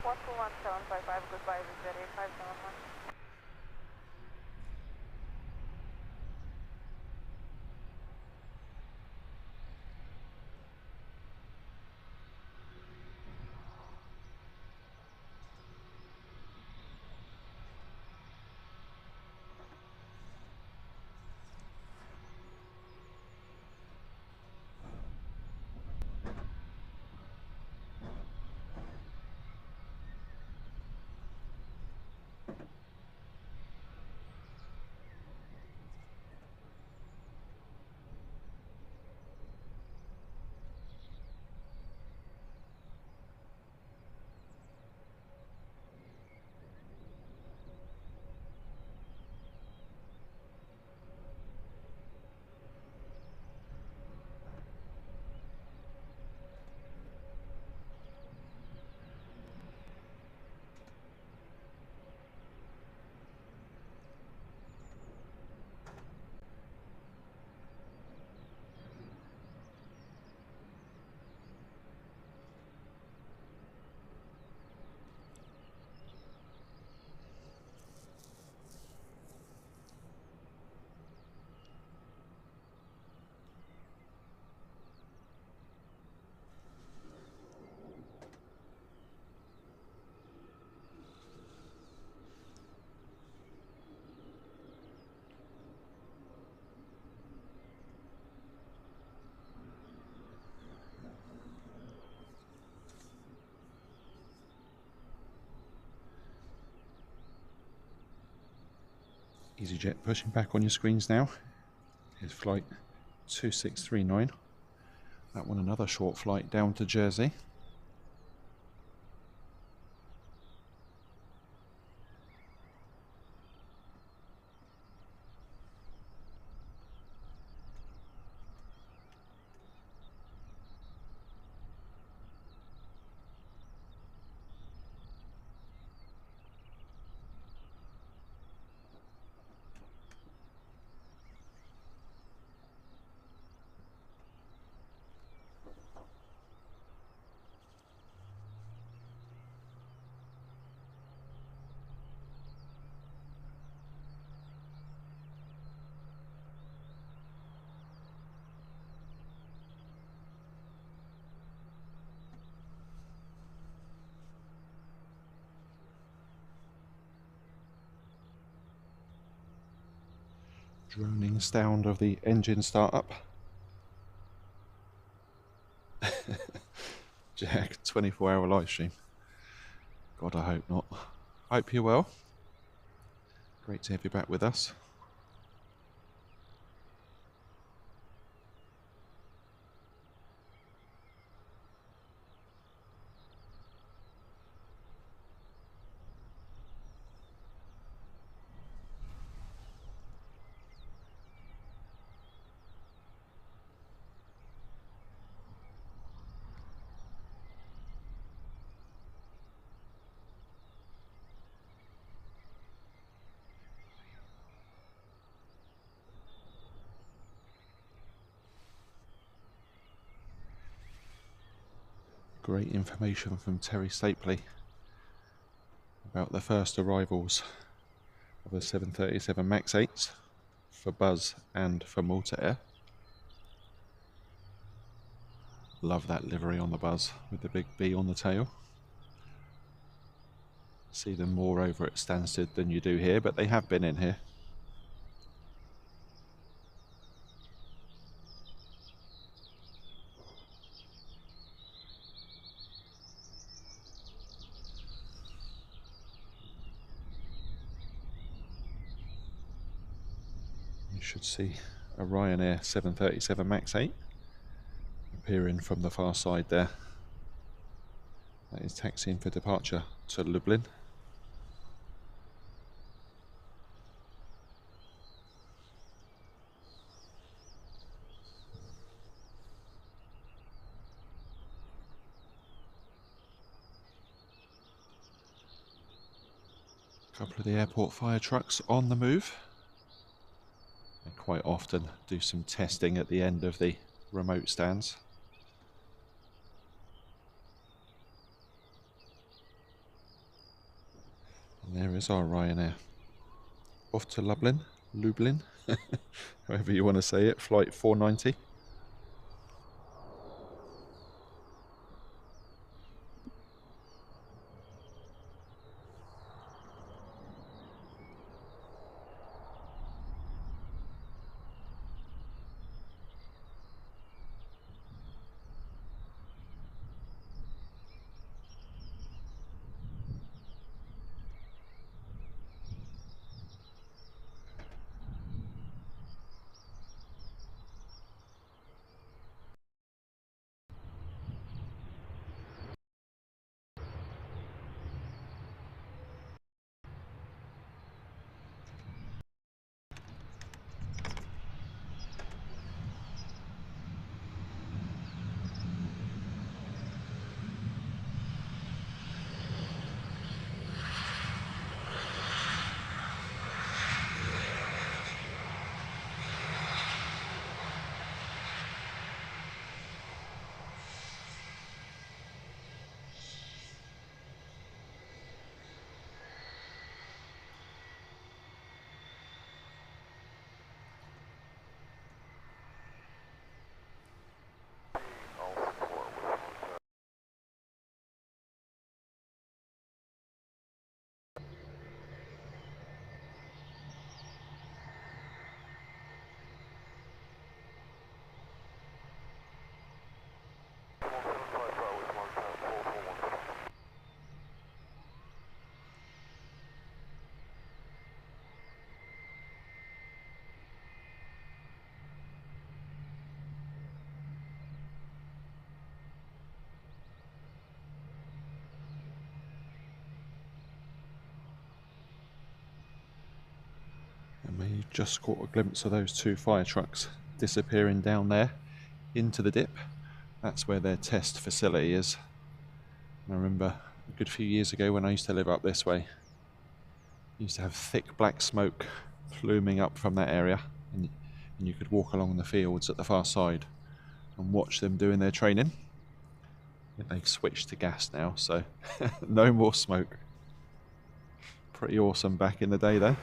B: One two 1755, goodbye, Wizz Air 8571.
A: EasyJet pushing back on your screens now. Here's flight 2639. That one another short flight down to Jersey. Droning sound of the engine startup. Jack, 24-hour live stream. God, I hope not. Hope you're well. Great to have you back with us. Great information from Terry Stapley about the first arrivals of the 737 MAX 8s for Buzz and for Malta Air. Love that livery on the Buzz with the big B on the tail. See them more over at Stansted than you do here, but they have been in here. You should see a Ryanair 737 MAX 8 appearing from the far side there. That is taxiing for departure to Lublin. A couple of the airport fire trucks on the move. They quite often do some testing at the end of the remote stands. And there is our Ryanair. Off to Lublin, however you want to say it, flight 490. And we just caught a glimpse of those two fire trucks disappearing down there into the dip. That's where their test facility is. And I remember a good few years ago when I used to live up this way, you used to have thick black smoke pluming up from that area, and you could walk along the fields at the far side and watch them doing their training. I think they've switched to gas now, so no more smoke. Pretty awesome back in the day though.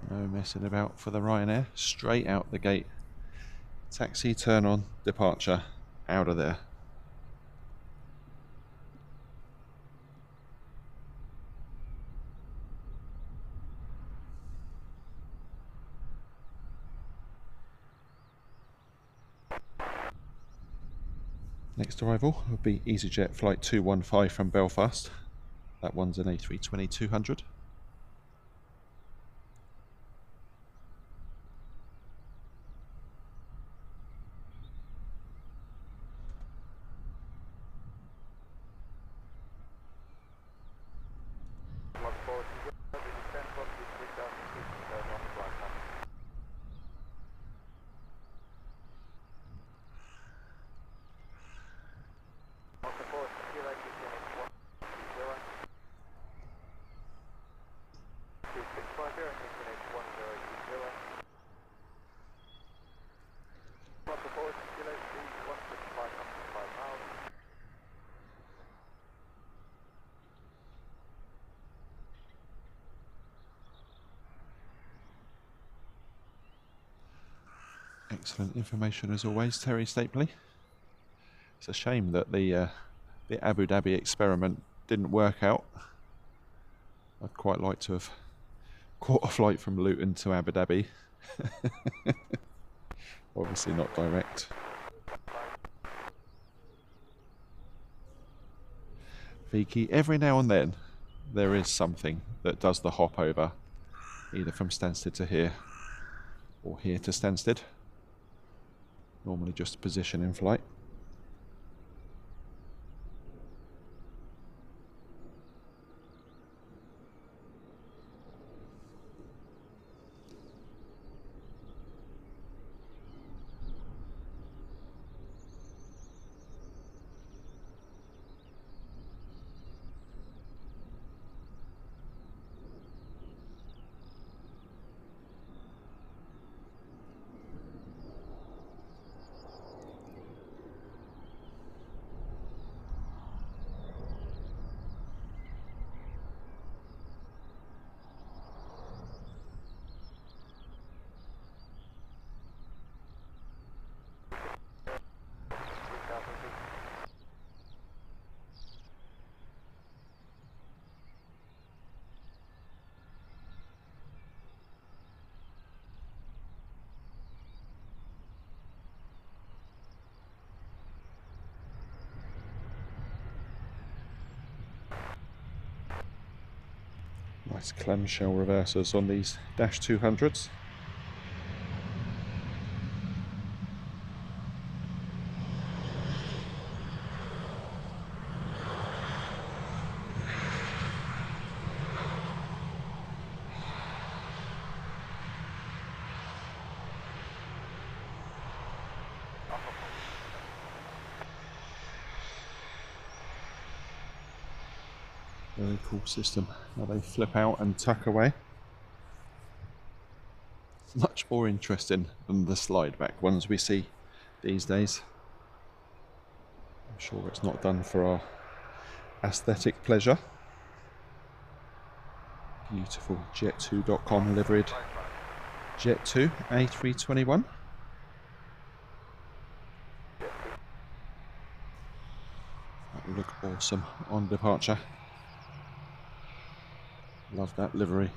A: No messing about for the Ryanair. Straight out the gate. Taxi, turn on, departure. Out of there. Next arrival will be EasyJet flight 215 from Belfast. That one's an A320-200. Excellent information as always, Terry Stapley. It's a shame that the Abu Dhabi experiment didn't work out. I'd quite like to have caught a flight from Luton to Abu Dhabi. Obviously not direct. Vicky, every now and then there is something that does the hop over, either from Stansted to here or here to Stansted. Normally just position in flight. Nice clamshell reversers on these Dash 200s. Very cool system. Now they flip out and tuck away. Much more interesting than the slide back ones we see these days. I'm sure it's not done for our aesthetic pleasure. Beautiful Jet2.com liveried Jet2 A321. That will look awesome on departure. Love that livery.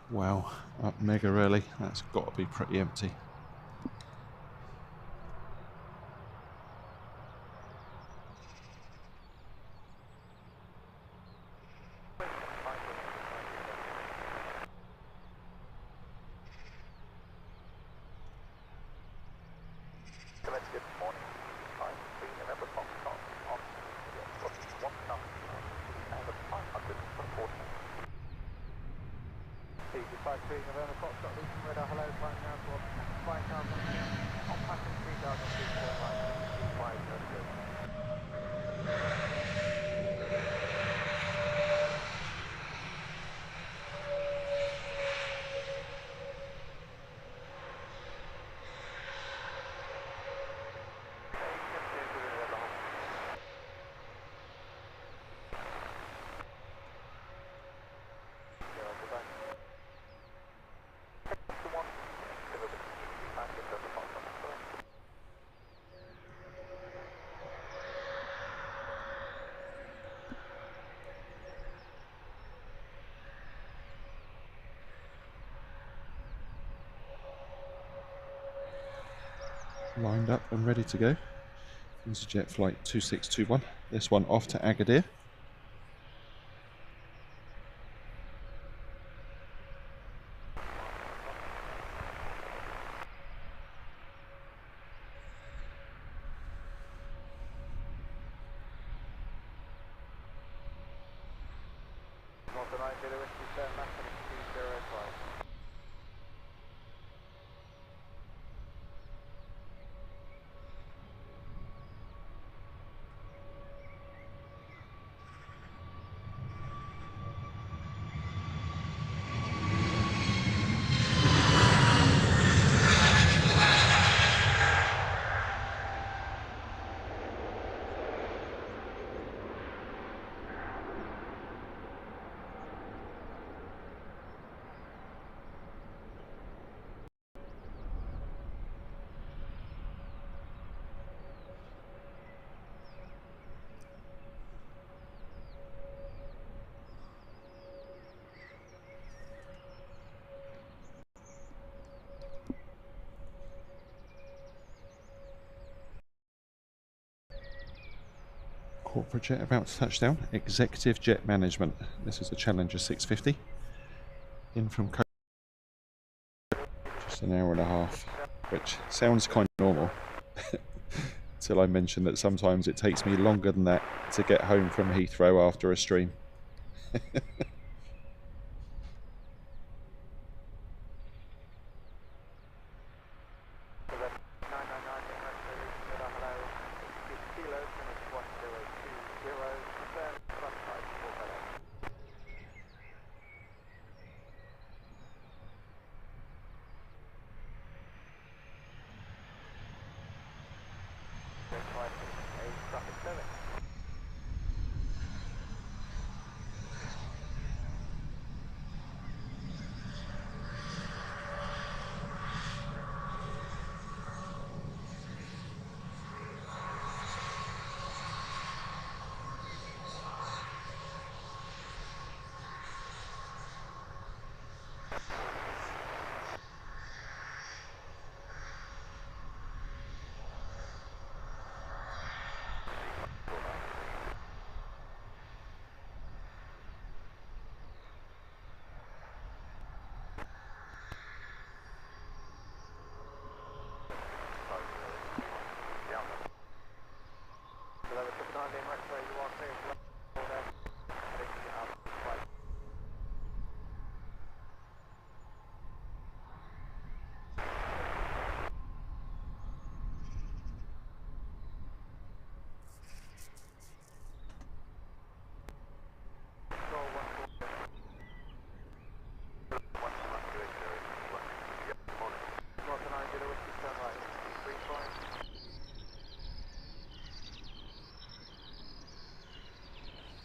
A: Wow, up mega early. That's got to be pretty empty. Lined up and ready to go. EasyJet flight 2621. This one off to Agadir. Corporate jet about to touch down. Executive jet management. This is a Challenger 650. In from just an hour and a half, which sounds kind of normal. Till I mentioned that sometimes it takes me longer than that to get home from Heathrow after a stream.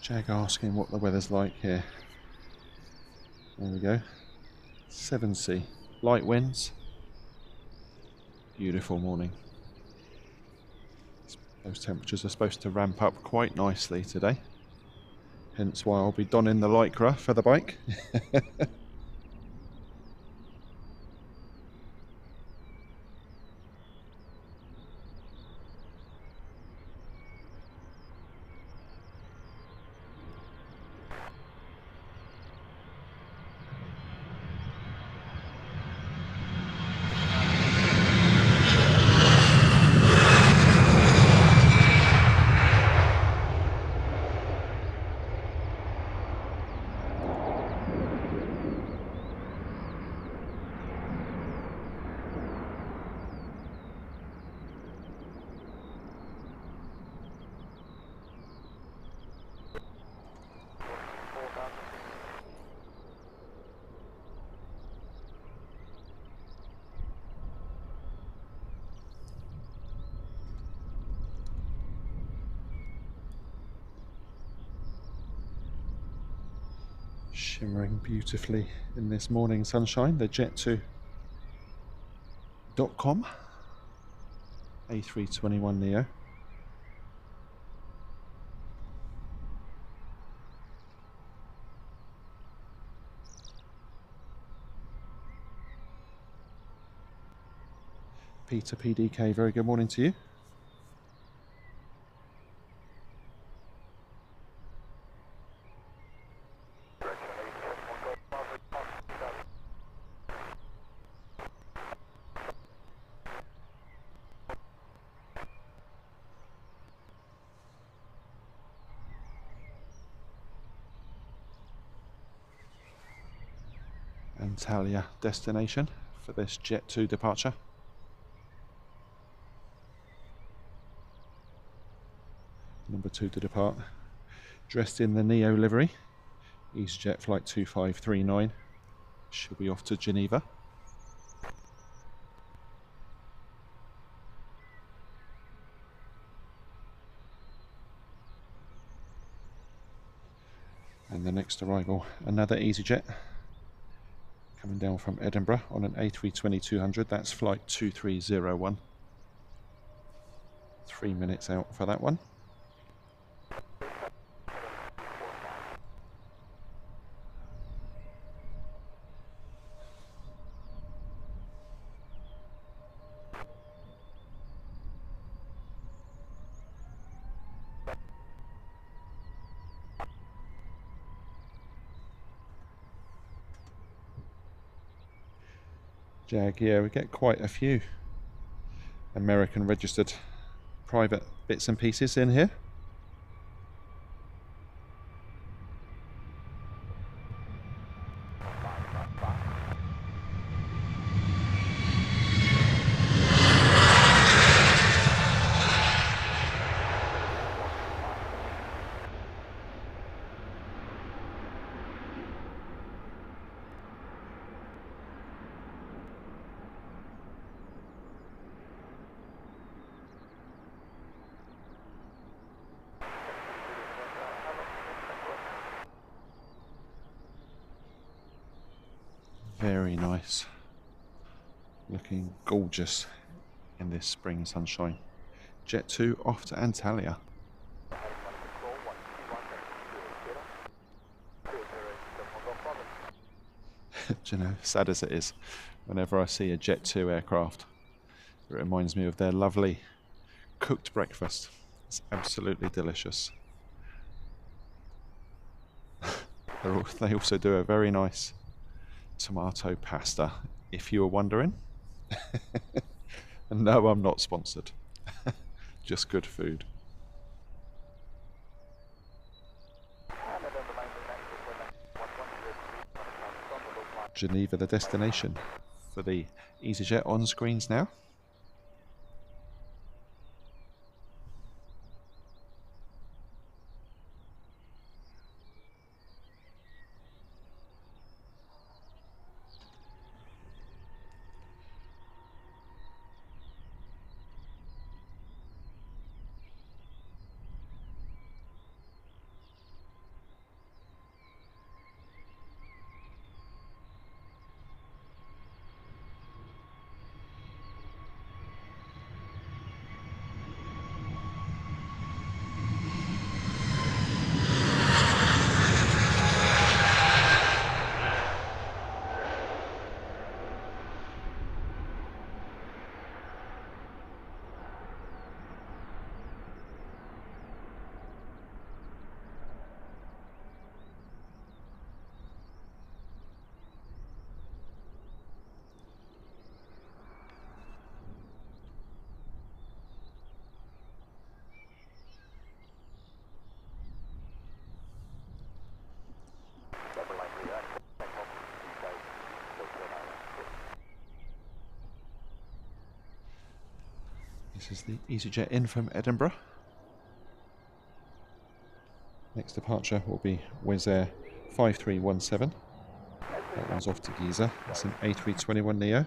A: Jag asking what the weather's like here. There we go. 7C. Light winds. Beautiful morning. Those temperatures are supposed to ramp up quite nicely today. Hence why I'll be donning the lycra for the bike. Shimmering beautifully in this morning sunshine, the Jet2.com A321neo. Peter PDK, very good morning to you. Antalya destination for this Jet 2 departure. Number 2 to depart, dressed in the Neo livery, EasyJet flight 2539, she'll be off to Geneva. And the next arrival, another EasyJet, coming down from Edinburgh on an A320-200, that's flight 2301. 3 minutes out for that one. Jag, yeah, we get quite a few American registered private bits and pieces in here. Very nice, looking gorgeous in this spring sunshine. Jet 2 off to Antalya. Do you know, sad as it is, whenever I see a Jet 2 aircraft, it reminds me of their lovely cooked breakfast. It's absolutely delicious. They also do a very nice tomato pasta, if you were wondering. No, I'm not sponsored. Just good food. Geneva, the destination for the EasyJet on screens now. This is the EasyJet in from Edinburgh. Next departure will be Wizz Air 5317. That one's off to Giza. It's an A321neo.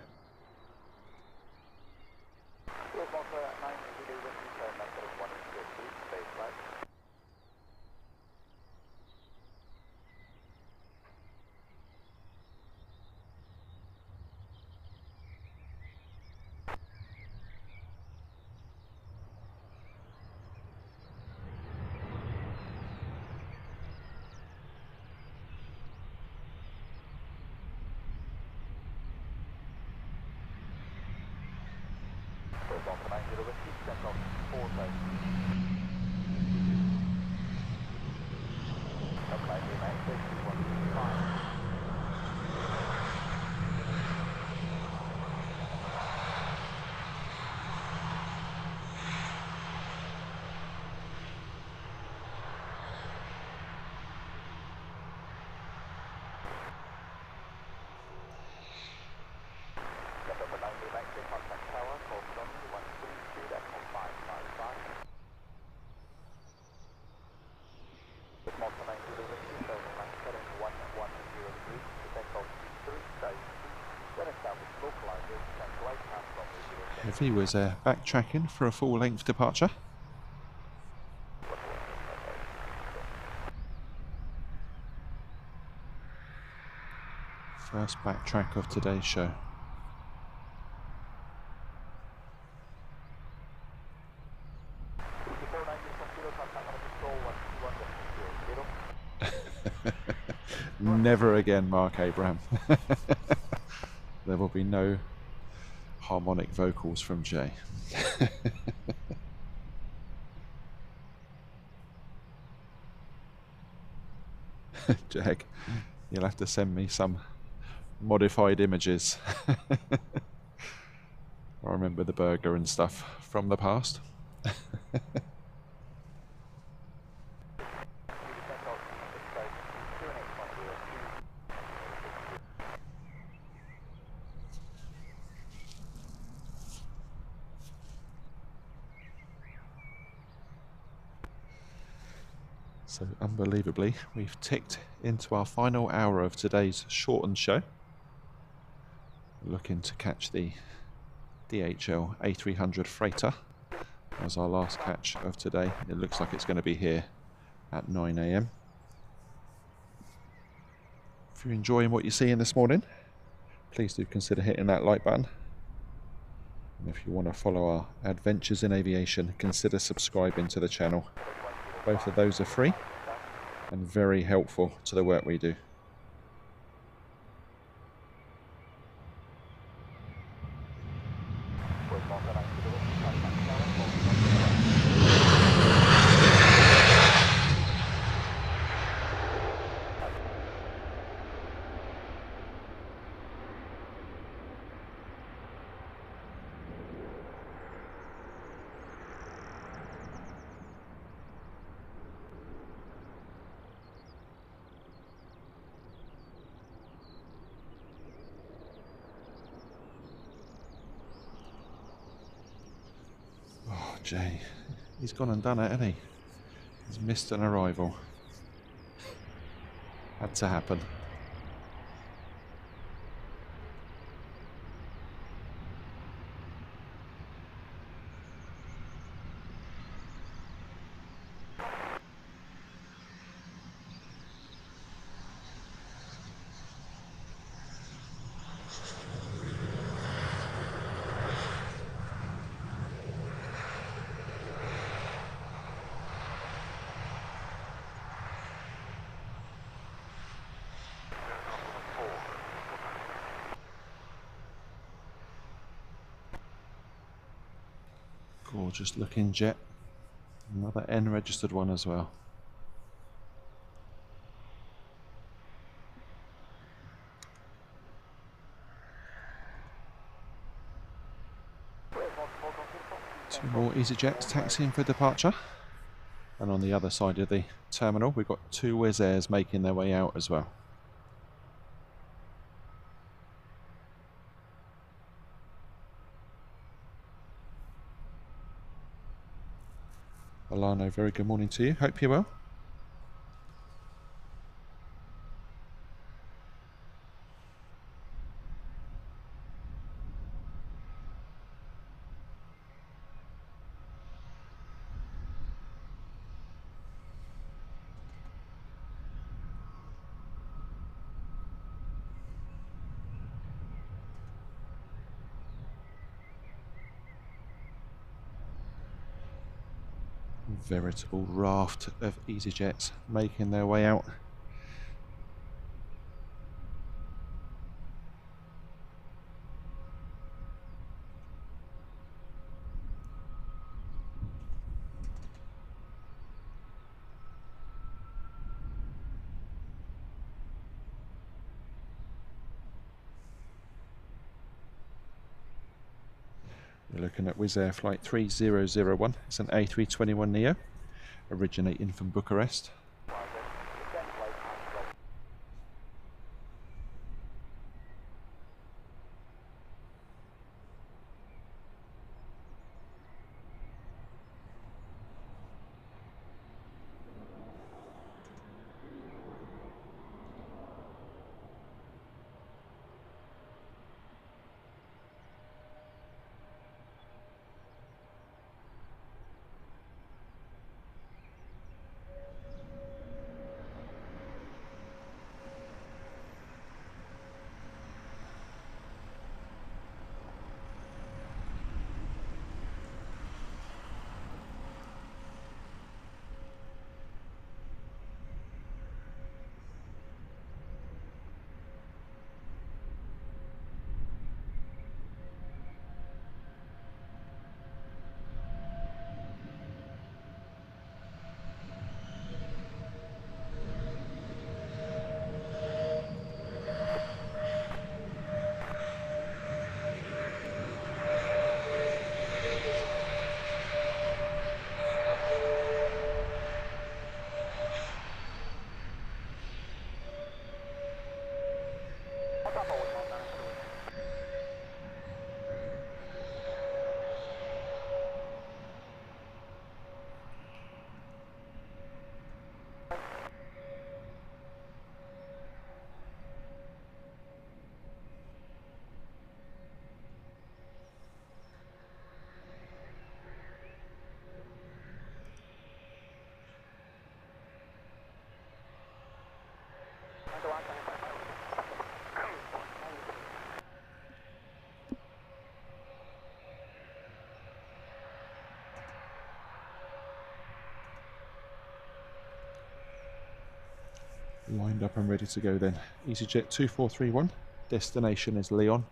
A: Heavy Wizz Air backtracking for a full length departure. First backtrack of today's show. Never again, Mark Abraham. There will be no harmonic vocals from Jay. Jag, you'll have to send me some modified images. I remember the burger and stuff from the past. So unbelievably, we've ticked into our final hour of today's shortened show. Looking to catch the DHL A300 freighter as our last catch of today. It looks like it's going to be here at 9 AM. If you're enjoying what you're seeing this morning, please do consider hitting that like button. And if you want to follow our adventures in aviation, consider subscribing to the channel. Both of those are free and very helpful to the work we do. Jay, he's gone and done it, hasn't he? He's missed an arrival. Had to happen. Gorgeous looking jet. Another N registered one as well. Two more EasyJets taxiing for departure. And on the other side of the terminal, we've got two Wizz Airs making their way out as well. Alano, very good morning to you. Hope you're well. Veritable raft of EasyJets making their way out. We're looking at Wizz Air flight 3001. It's an A321neo, originating from Bucharest. Lined up and ready to go then. EasyJet 2431, destination is Lyon.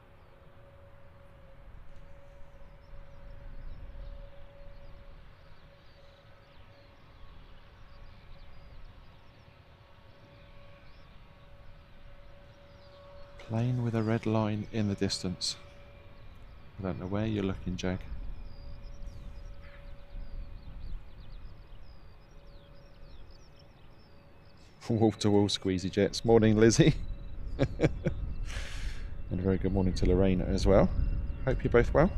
A: Plane with a red line in the distance. I don't know where you're looking, Jag. Wall-to-wall squeezy jets. Morning, Lizzie. And a very good morning to Lorraine as well. Hope you're both well.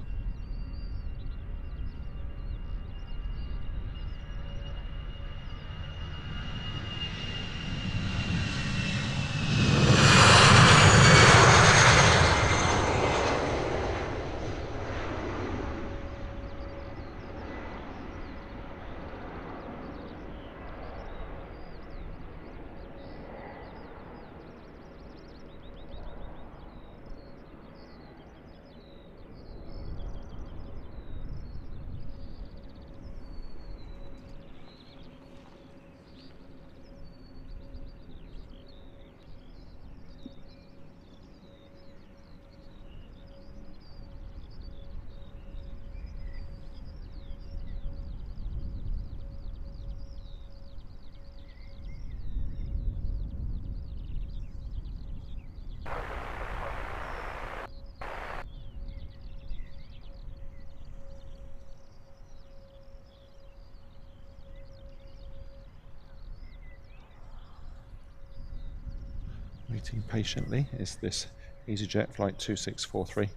A: Waiting patiently is this EasyJet flight 2643.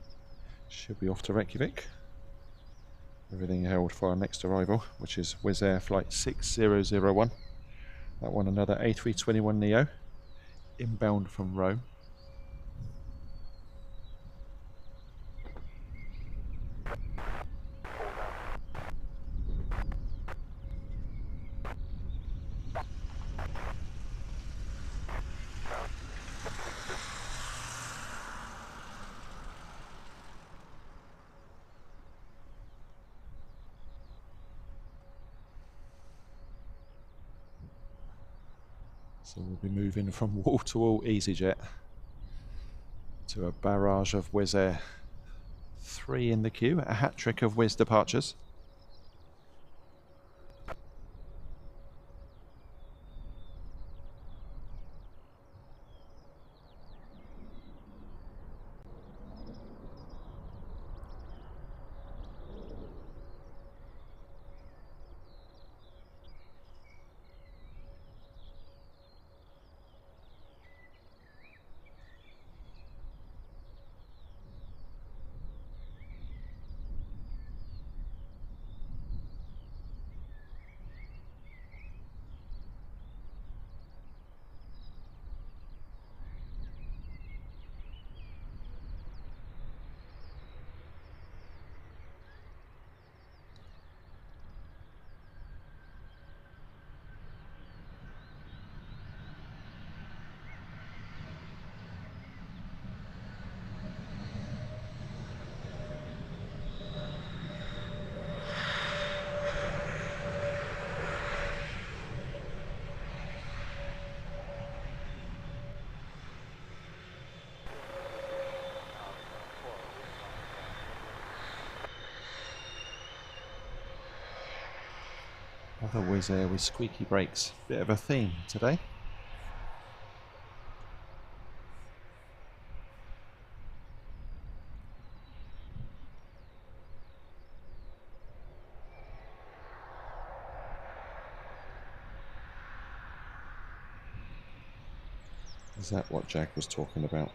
A: Should be off to Reykjavik. Everything held for our next arrival, which is Wizz Air flight 6001. That one another A321neo, inbound from Rome. So we'll be moving from wall-to-wall EasyJet to a barrage of Wizz Air. 3 in the queue, a hat-trick of Wizz departures. Other Wizz Air with squeaky brakes. Bit of a theme today. Is that what Jack was talking about?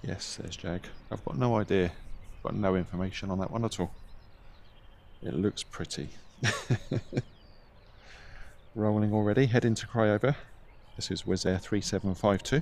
A: Yes, there's Jag. I've got no idea. Got no information on that one at all. It looks pretty. Rolling already, heading to Cryover. This is Wizz Air 3752.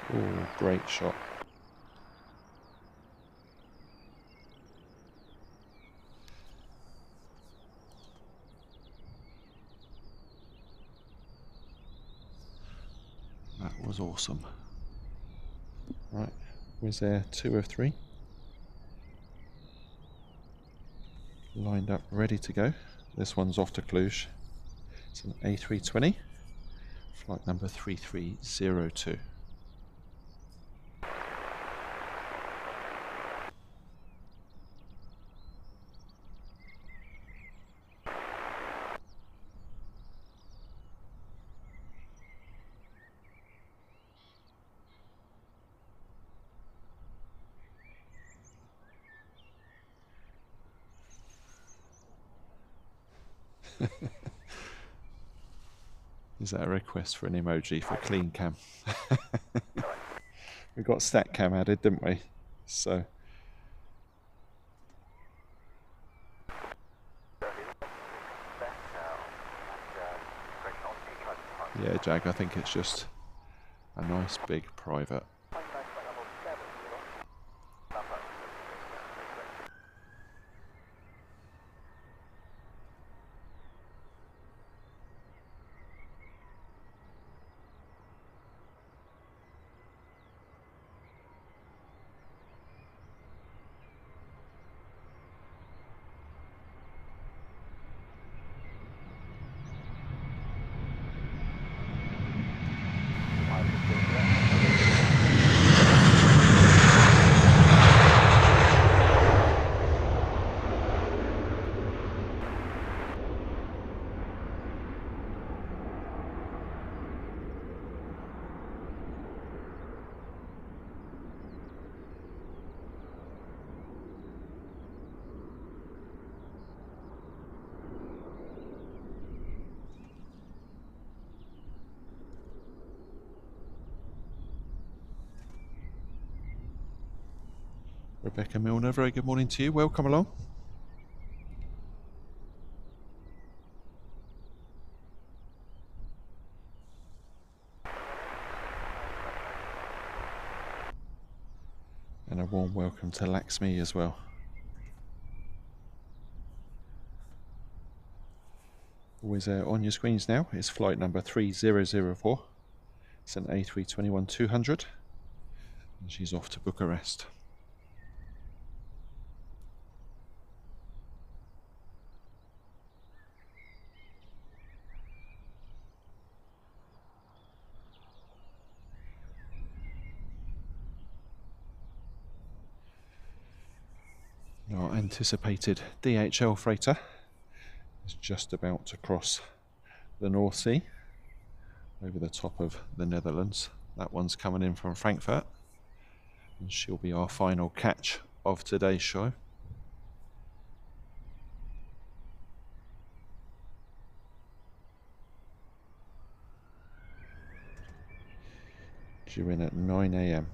A: Oh, great shot. That was awesome. Right, Wizz Air 2 of 3. Lined up, ready to go. This one's off to Cluj. It's an A320, flight number 3302. Is that a request for an emoji for clean cam? We got stat cam added, didn't we? So yeah, Jag, I think it's just a nice big private. Rebecca Milner, very good morning to you. Welcome along. And a warm welcome to Laxmi as well. Wizz Air on your screens now. It's flight number 3004. It's an A321-200. And she's off to Bucharest. Our anticipated DHL freighter is just about to cross the North Sea over the top of the Netherlands. That one's coming in from Frankfurt, and she'll be our final catch of today's show. Due in at 9 AM.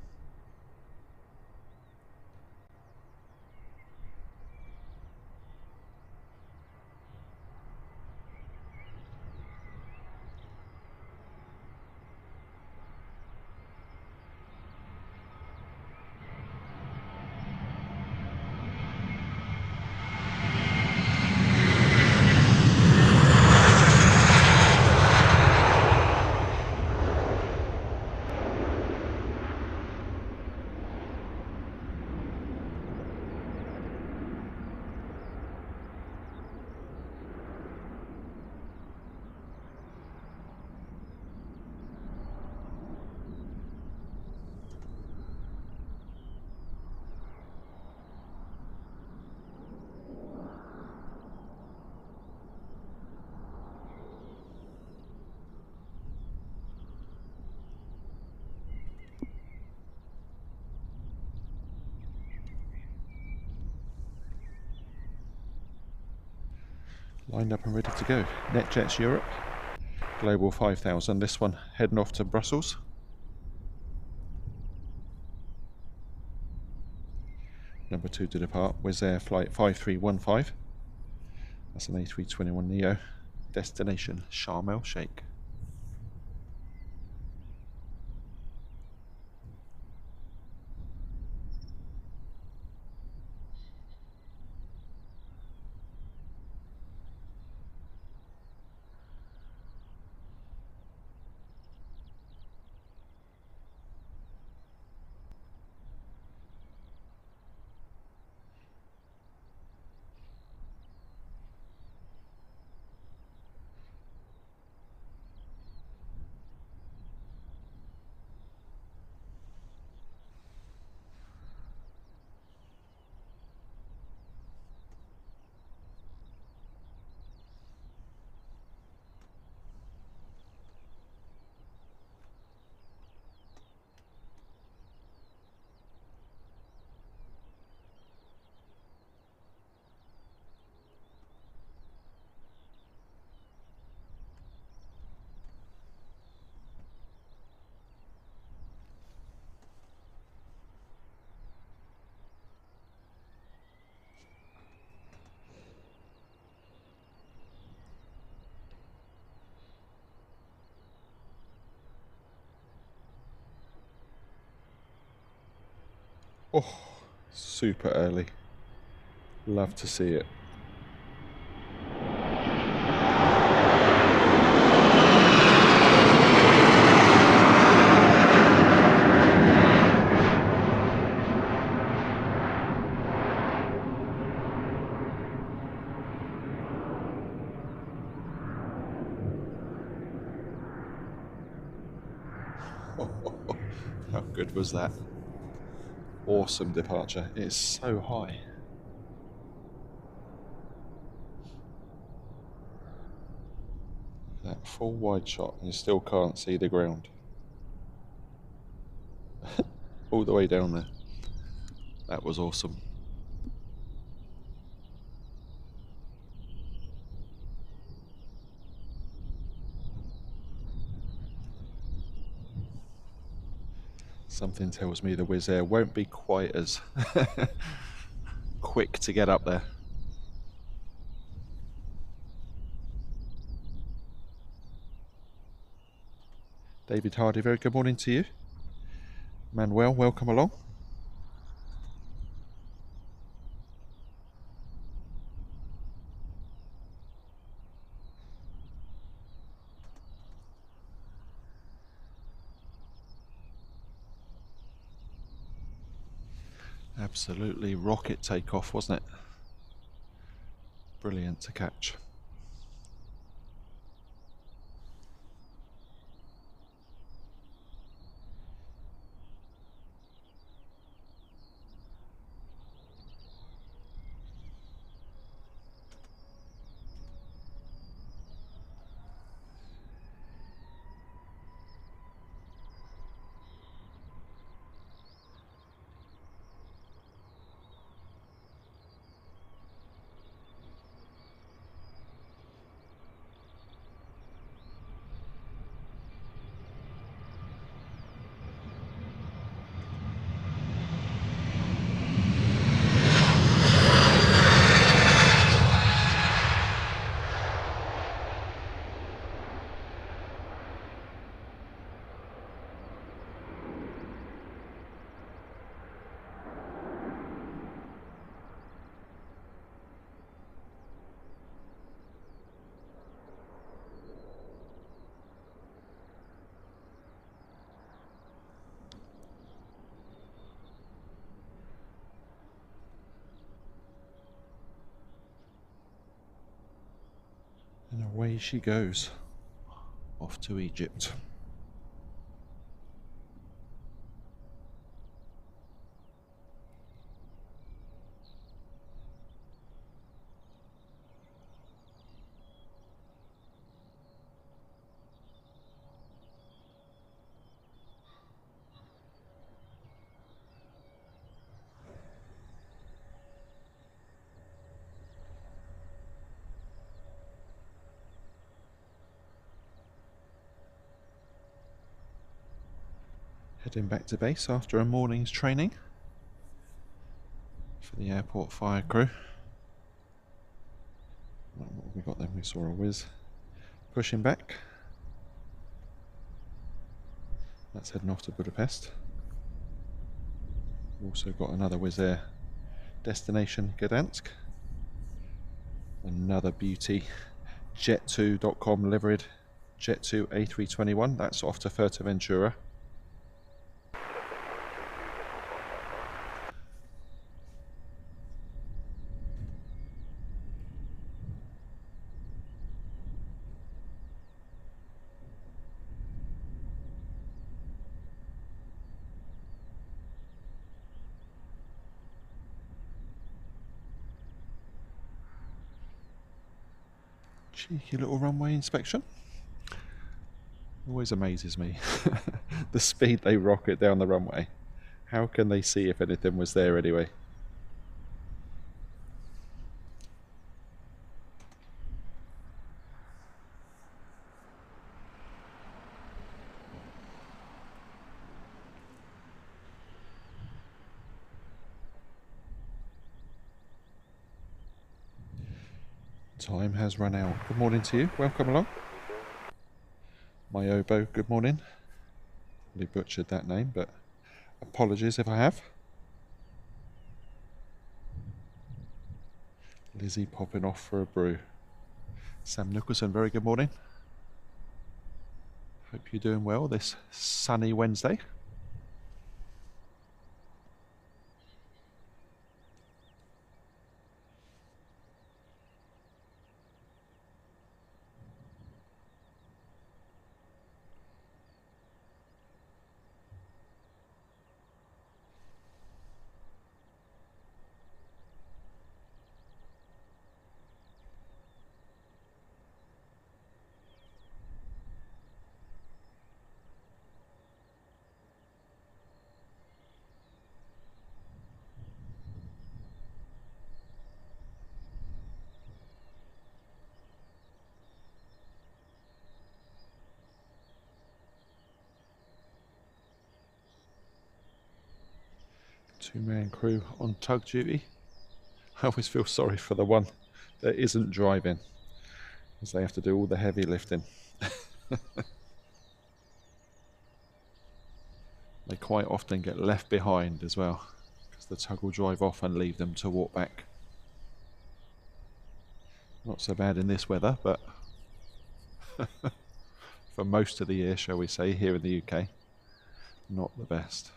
A: Lined up and ready to go. NetJets Europe, Global 5000. This one heading off to Brussels. Number 2 to depart, Wizz Air flight 5315. That's an A321neo. Destination Sharm el Sheikh. Oh, super early. Love to see it. How good was that? Awesome departure. It's so high. That full wide shot, and you still can't see the ground. All the way down there. That was awesome. Something tells me the Wizz Air won't be quite as quick to get up there. David Hardy, very good morning to you. Manuel, welcome along. Absolutely rocket takeoff, wasn't it? Brilliant to catch. And away she goes, off to Egypt. Heading back to base after a morning's training for the airport fire crew. What have we got then? We saw a Wizz pushing back. That's heading off to Budapest. Also got another Wizz Air destination, Gdansk. Another beauty, Jet2.com liveried Jet2 A321. That's off to Fuerteventura. Cheeky little runway inspection. Always amazes me the speed they rocket down the runway. How can they see if anything was there anyway? Time has run out. Good morning to you. Welcome along. My oboe, good morning. Probably butchered that name, but apologies if I have. Lizzie popping off for a brew. Sam Nicholson, very good morning. Hope you're doing well this sunny Wednesday. Two-man crew on tug duty. I always feel sorry for the one that isn't driving, as they have to do all the heavy lifting. They quite often get left behind as well, because the tug will drive off and leave them to walk back. Not so bad in this weather, but for most of the year, shall we say, here in the UK, not the best.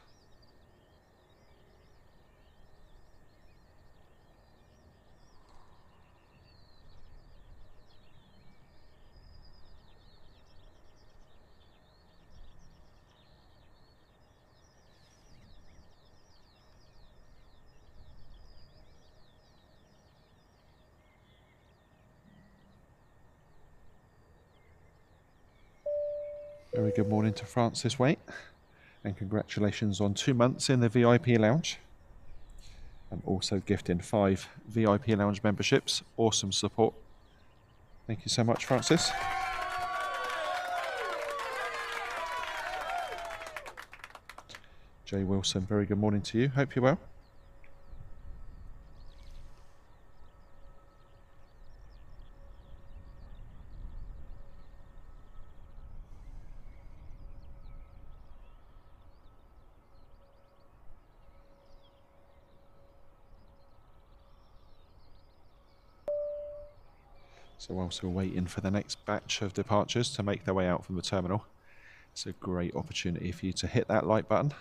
A: Very good morning to Francis Waite, and congratulations on 2 months in the VIP lounge, and also gifting 5 VIP lounge memberships. Awesome support. Thank you so much, Francis. Jay Wilson, very good morning to you. Hope you're well. So whilst we're waiting for the next batch of departures to make their way out from the terminal, it's a great opportunity for you to hit that like button.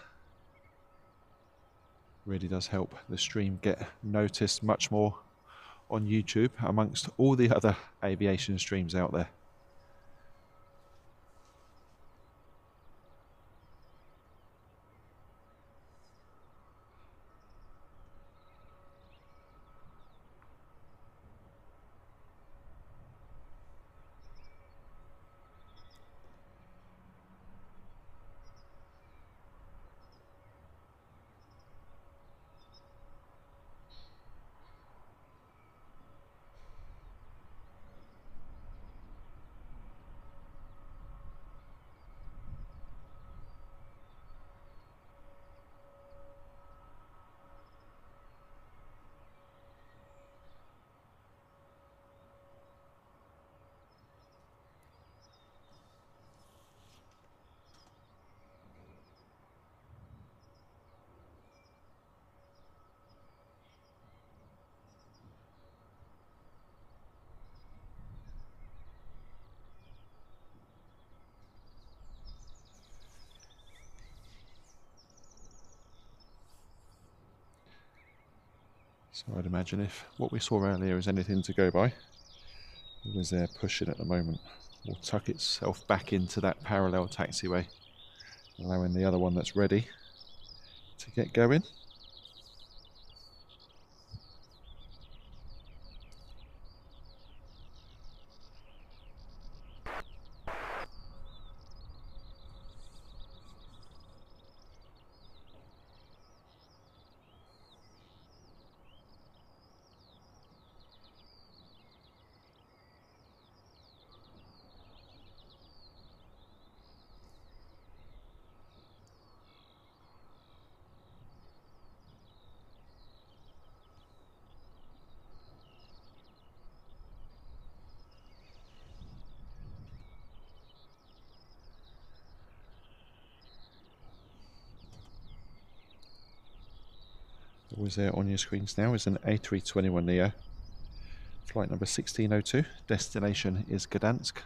A: Really does help the stream get noticed much more on YouTube amongst all the other aviation streams out there. So I'd imagine if what we saw earlier is anything to go by, the Wizz Air pushing at the moment will tuck itself back into that parallel taxiway, allowing the other one that's ready to get going. The Wizz Air on your screens now is an A321neo, flight number 1602, destination is Gdansk.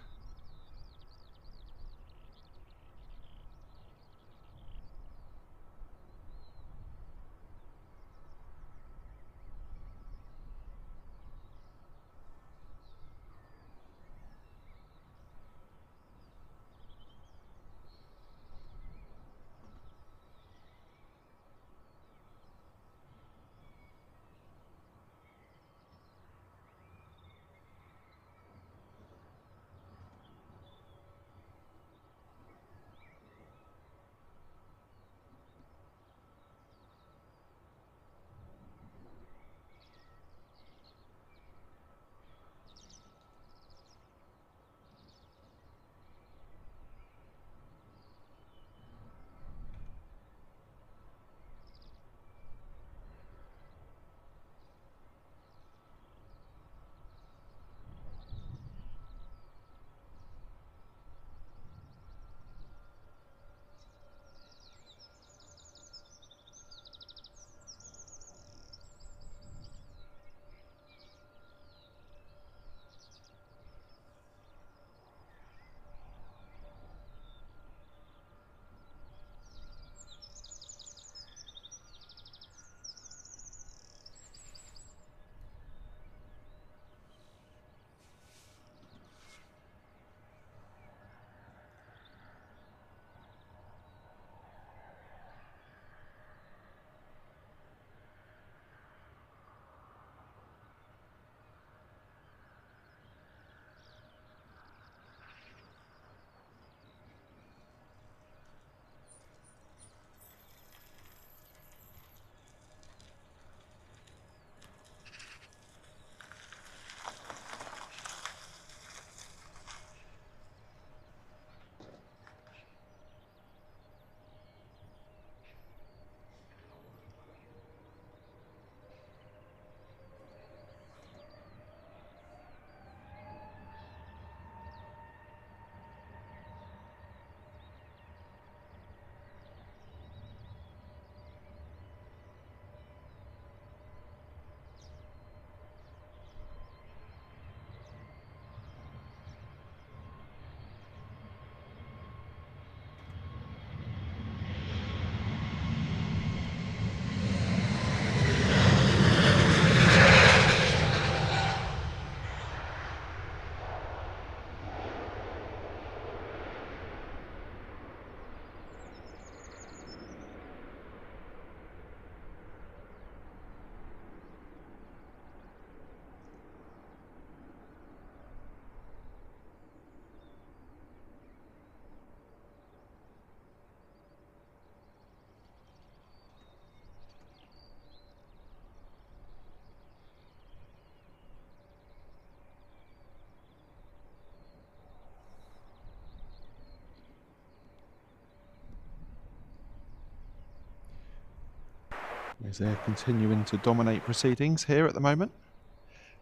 A: Wizz Air continuing to dominate proceedings here at the moment.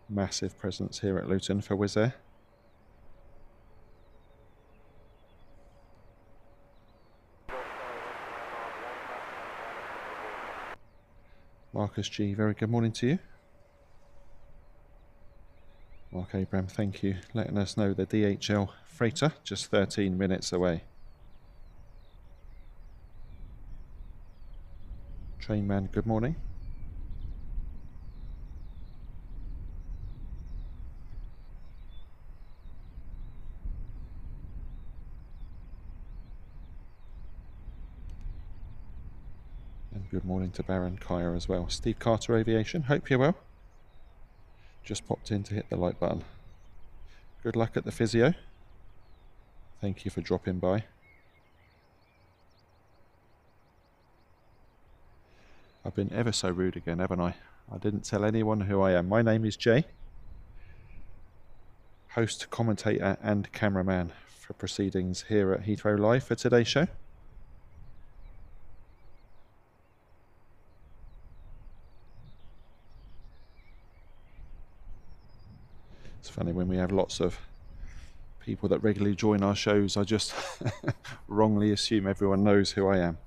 A: Massive presence here at Luton for Wizz Air. Marcus G, very good morning to you. Mark Abraham, thank you, letting us know the DHL freighter just 13 minutes away. Trainman, good morning. Good morning to Baron Kaya as well. Steve Carter Aviation, hope you're well. Just popped in to hit the like button. Good luck at the physio. Thank you for dropping by. I've been ever so rude again, haven't I? I didn't tell anyone who I am. My name is Jay, host, commentator and cameraman for proceedings here at Heathrow Live for today's show. It's funny when we have lots of people that regularly join our shows, I just wrongly assume everyone knows who I am.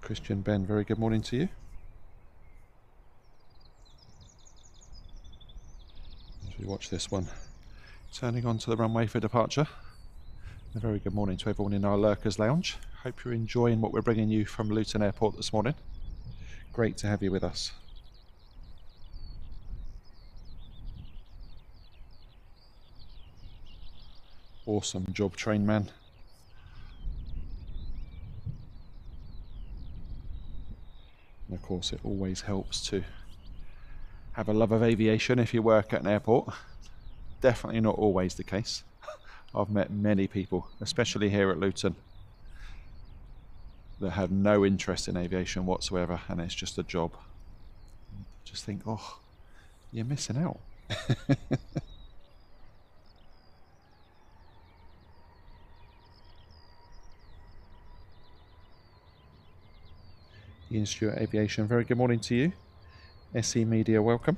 A: Christian Ben, very good morning to you. As we watch this one turning onto the runway for departure. A very good morning to everyone in our Lurkers Lounge. Hope you're enjoying what we're bringing you from Luton Airport this morning. Great to have you with us. Awesome job, train man. And of course it always helps to have a love of aviation if you work at an airport. Definitely not always the case. I've met many people, especially here at Luton, that have no interest in aviation whatsoever, and it's just a job. Just think, oh, you're missing out. Ian Stewart Aviation, very good morning to you. SE Media, welcome.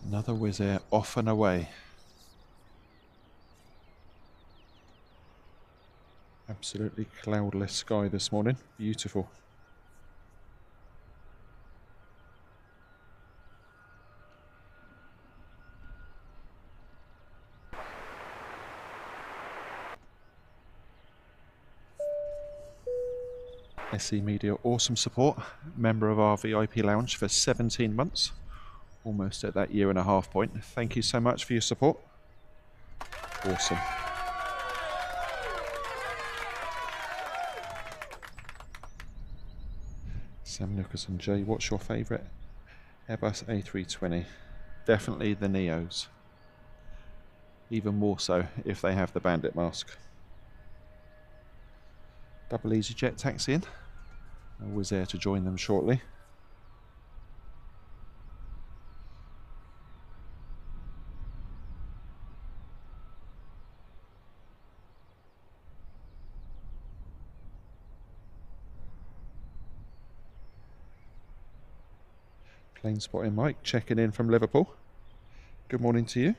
A: Another Wizz Air off and away. Absolutely cloudless sky this morning. Beautiful. SE Media, awesome support. Member of our VIP lounge for 17 months. Almost at that 1.5 year point. Thank you so much for your support. Awesome. Sam Nicholson, Jay, what's your favourite Airbus A320? Definitely the Neos. Even more so if they have the bandit mask. Double EasyJet taxiing. I was there to join them shortly. Planespotting Mike checking in from Liverpool. Good morning to you.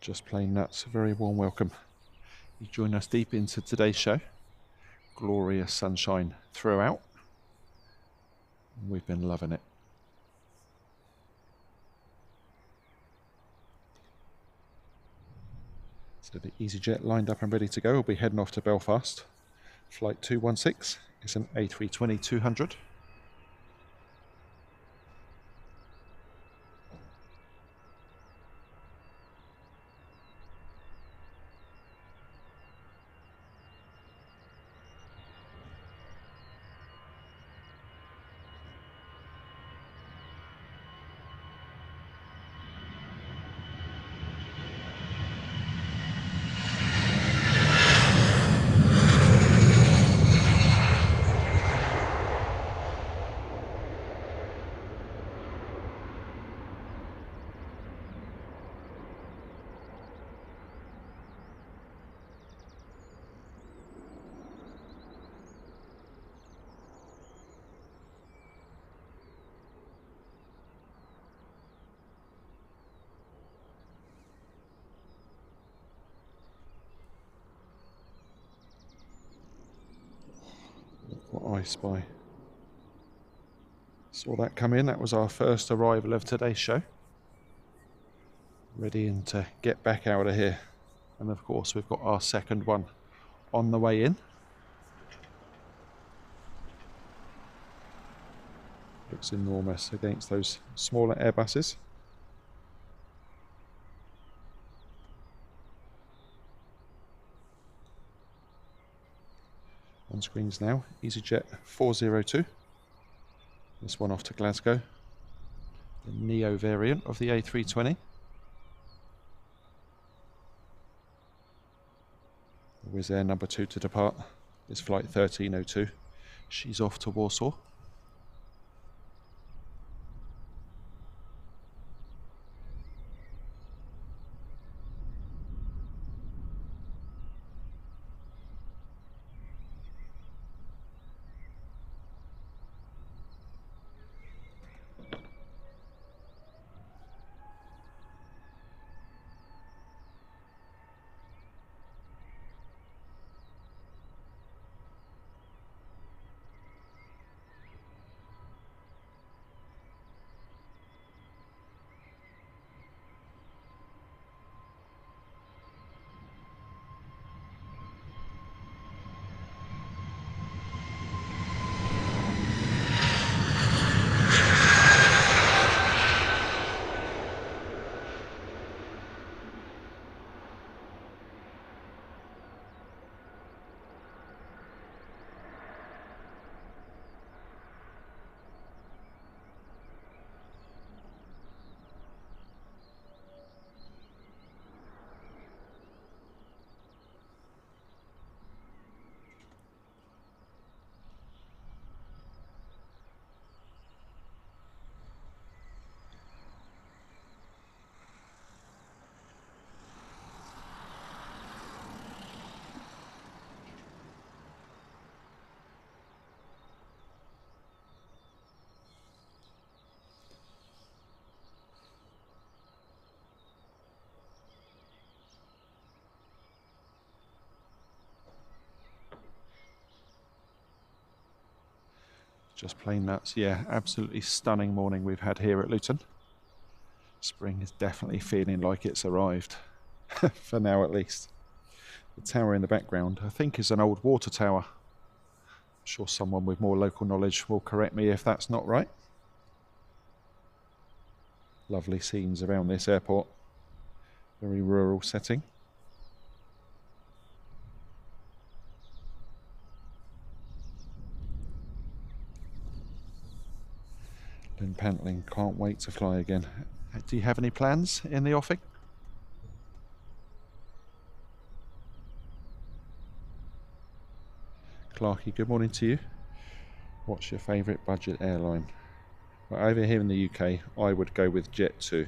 A: Just plain nuts, a very warm welcome. You join us deep into today's show. Glorious sunshine throughout. We've been loving it. So the EasyJet lined up and ready to go. We'll be heading off to Belfast. Flight 216 is an A320-200. Nice spy. Saw that come in. That was our first arrival of today's show. Ready to get back out of here. And of course we've got our second one on the way in. Looks enormous against those smaller Airbuses. On screens now, EasyJet 402. This one off to Glasgow. The Neo variant of the A320. Wizz Air number 2 to depart. It's flight 1302. She's off to Warsaw. Just plain nuts. Yeah, absolutely stunning morning we've had here at Luton. Spring is definitely feeling like it's arrived, for now at least. The tower in the background, I think, is an old water tower. I'm sure someone with more local knowledge will correct me if that's not right. Lovely scenes around this airport. Very rural setting. Been paddling, can't wait to fly again. Do you have any plans in the offing? Clarky, good morning to you. What's your favourite budget airline? Well, over here in the UK, I would go with Jet2.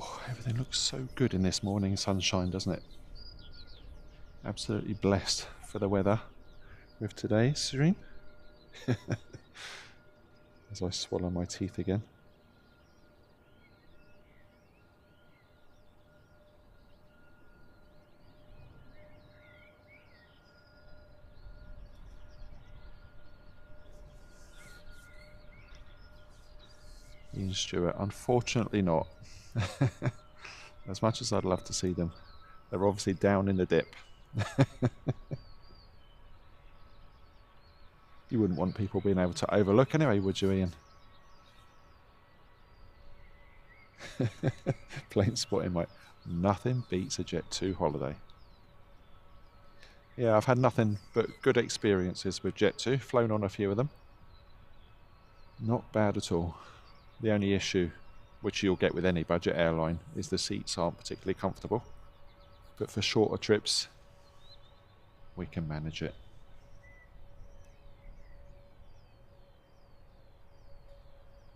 A: Oh, everything looks so good in this morning sunshine, doesn't it? Absolutely blessed for the weather with today, serene. As I swallow my teeth again. Ian Stewart, unfortunately not. As much as I'd love to see them, they're obviously down in the dip. You wouldn't want people being able to overlook anyway, would you, Ian? Planespotting, mate. Nothing beats a Jet 2 holiday. Yeah, I've had nothing but good experiences with Jet 2. Flown on a few of them. Not bad at all. The only issue, which you'll get with any budget airline, is the seats aren't particularly comfortable. But for shorter trips, we can manage it.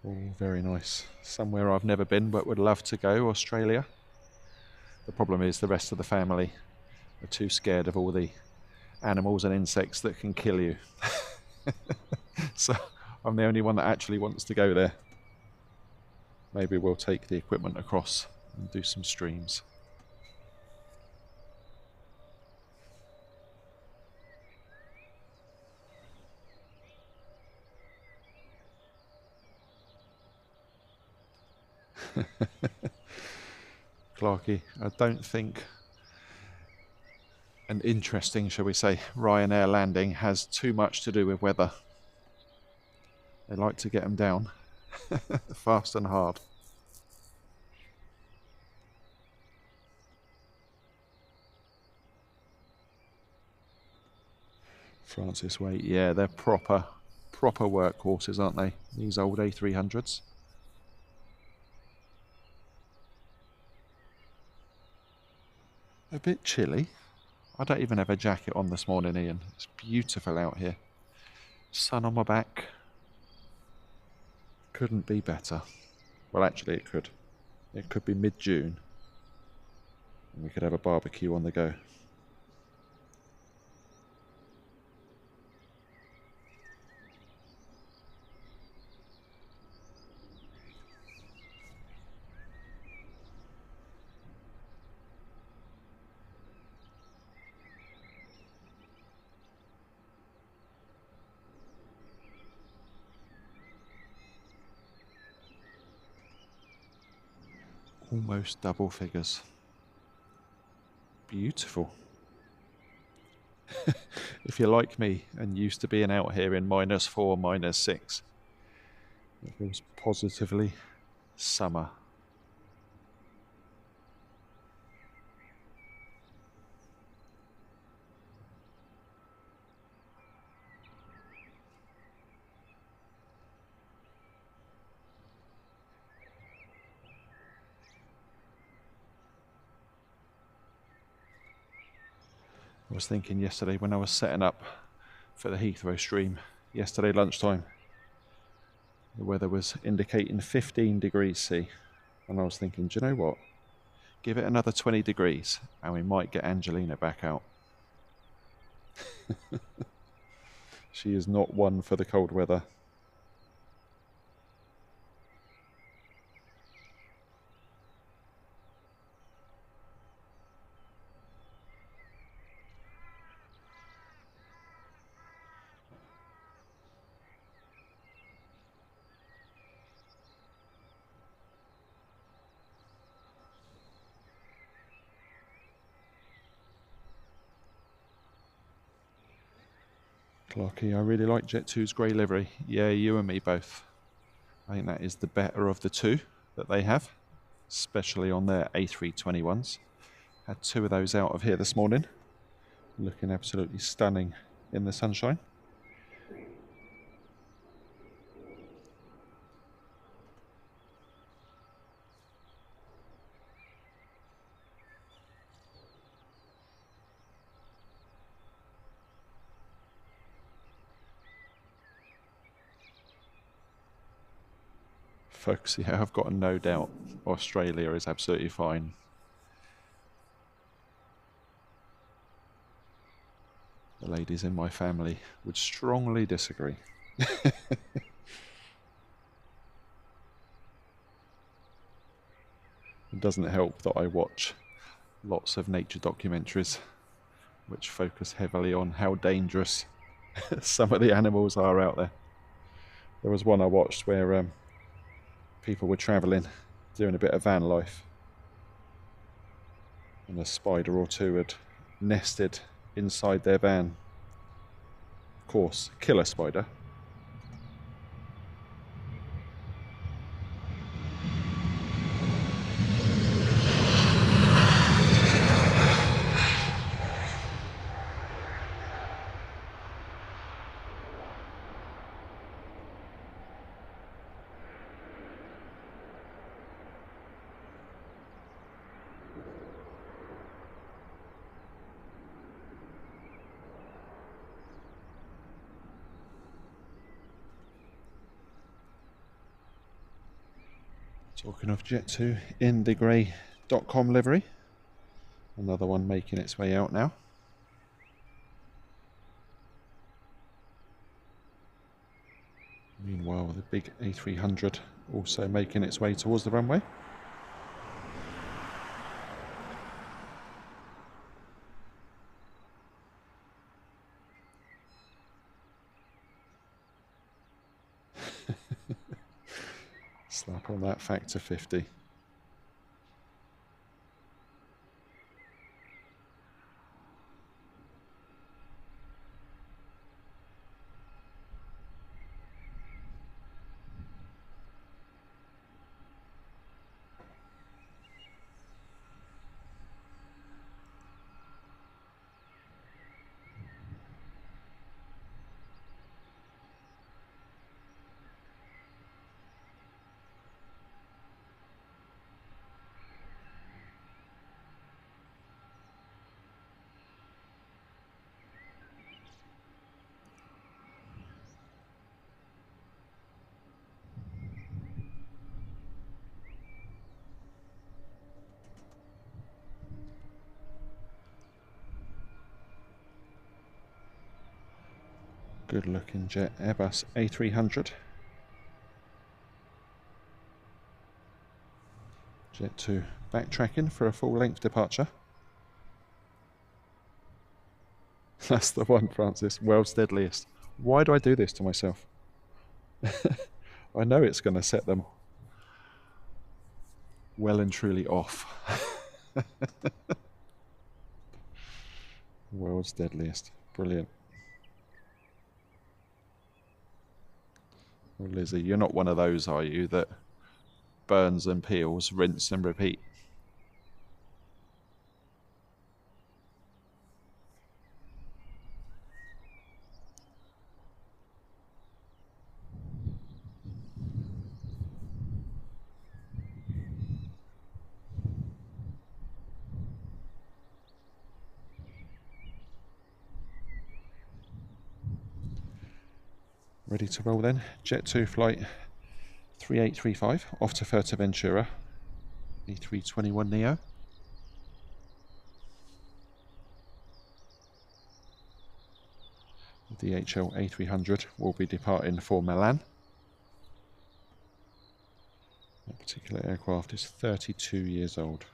A: Oh, very nice. Somewhere I've never been but would love to go, Australia. The problem is the rest of the family are too scared of all the animals and insects that can kill you. So I'm the only one that actually wants to go there. Maybe we'll take the equipment across and do some streams. Clarky, I don't think an interesting, shall we say, Ryanair landing has too much to do with weather. They like to get them down fast and hard. Francis Way, yeah, they're proper workhorses, aren't they? These old A300s. A bit chilly. I don't even have a jacket on this morning, Ian. It's beautiful out here. Sun on my back. Couldn't be better. Well, actually it could. It could be mid-June. And we could have a barbecue on the go. Almost double figures. Beautiful. If you're like me and used to being out here in -4, -6, it feels positively summer. I was thinking yesterday when I was setting up for the Heathrow stream, yesterday lunchtime, the weather was indicating 15 degrees C. And I was thinking, do you know what? Give it another 20 degrees and we might get Angelina back out. She is not one for the cold weather. Clarky, I really like Jet 2's grey livery. Yeah, you and me both. I think that is the better of the two that they have, especially on their A321s. Had two of those out of here this morning, looking absolutely stunning in the sunshine. Folks, yeah, I've got no doubt Australia is absolutely fine. The ladies in my family would strongly disagree. It doesn't help that I watch lots of nature documentaries which focus heavily on how dangerous some of the animals are out there. There was one I watched where people were travelling, doing a bit of van life, and a spider or two had nested inside their van. Of course, killer spider. Talking of Jet2 in the grey .com livery, another one making its way out now. Meanwhile, the big A300 also making its way towards the runway. Slap on that factor 50. Good looking jet Airbus A300. Jet2 backtracking for a full length departure. That's the one, Francis. World's deadliest. Why do I do this to myself? I know it's going to set them well and truly off. World's deadliest. Brilliant. Well, Lizzie, you're not one of those, are you, that burns and peels, rinse and repeat? Ready to roll then. Jet2 flight 3835 off to Fuerteventura, A321neo. The DHL A300 will be departing for Milan. That particular aircraft is 32 years old.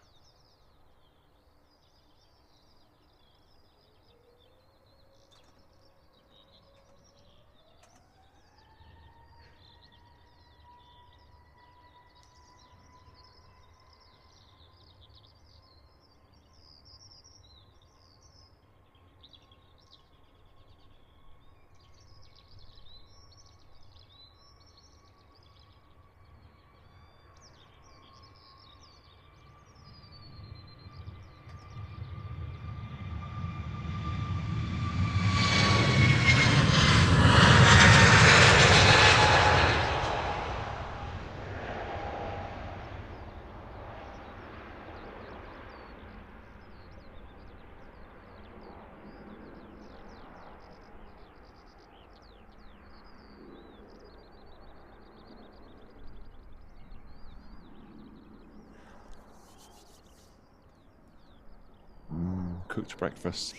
A: Cooked breakfast.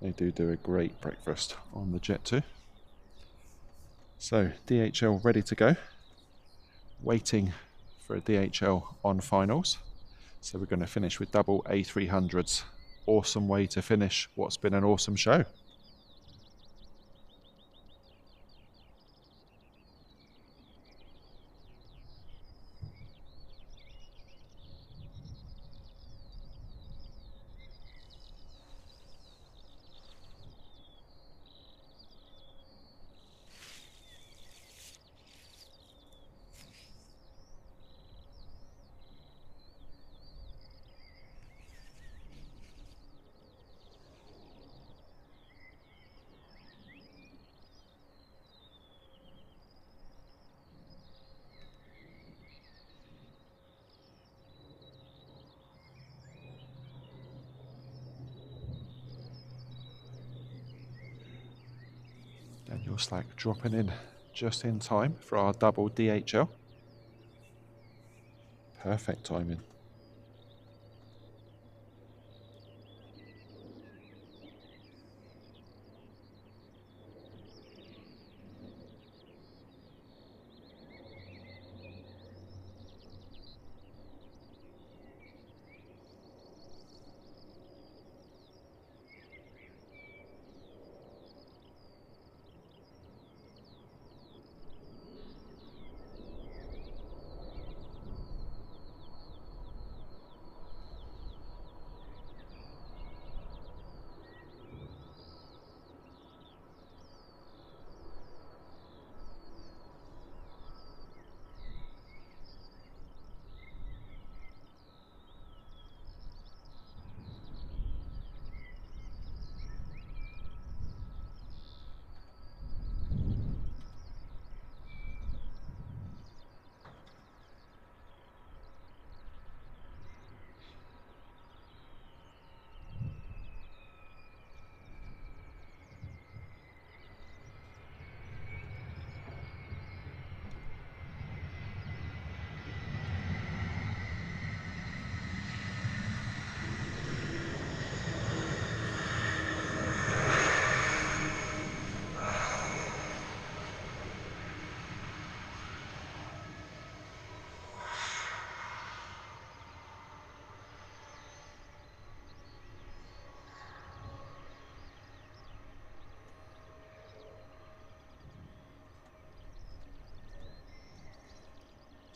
A: They do a great breakfast on the Jet2. So DHL ready to go. Waiting for a DHL on finals. So we're going to finish with double A300s. Awesome way to finish what's been an awesome show. Daniel Slack dropping in just in time for our double DHL. Perfect timing.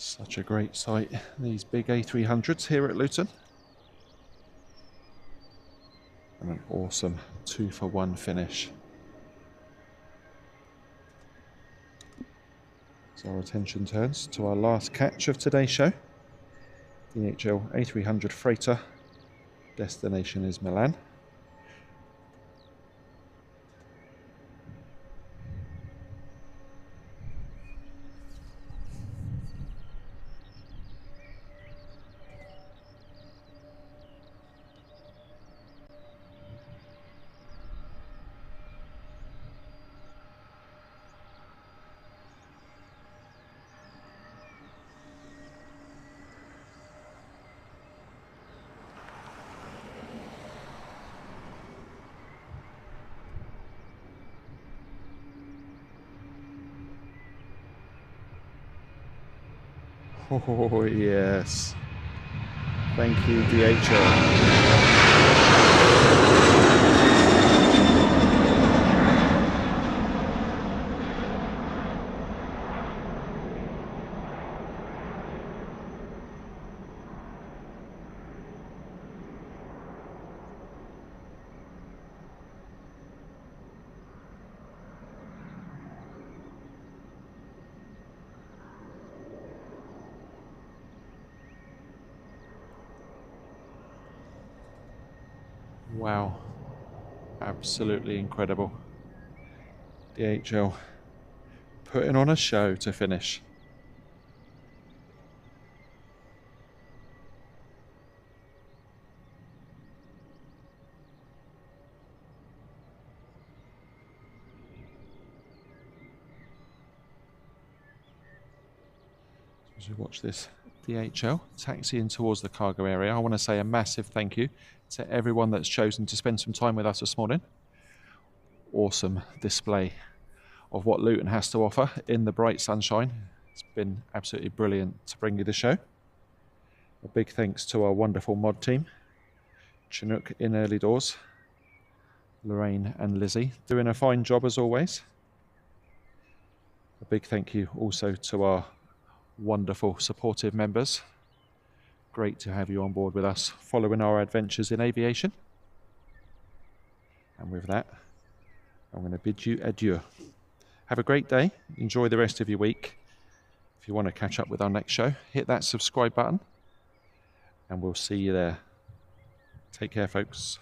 A: Such a great sight, these big A300s here at Luton. And an awesome 2-for-1 finish. So our attention turns to our last catch of today's show. DHL A300 freighter. Destination is Milan. Oh yes, thank you DHL. Wow, absolutely incredible. DHL putting on a show to finish. As we watch this DHL taxiing towards the cargo area, I want to say a massive thank you to everyone that's chosen to spend some time with us this morning. Awesome display of what Luton has to offer in the bright sunshine. It's been absolutely brilliant to bring you the show. A big thanks to our wonderful mod team, Chinook in early doors, Lorraine and Lizzie, doing a fine job as always. A big thank you also to our wonderful supportive members. Great to have you on board with us following our adventures in aviation. And with that, I'm going to bid you adieu. Have a great day. Enjoy the rest of your week. If you want to catch up with our next show, hit that subscribe button and we'll see you there. Take care, folks.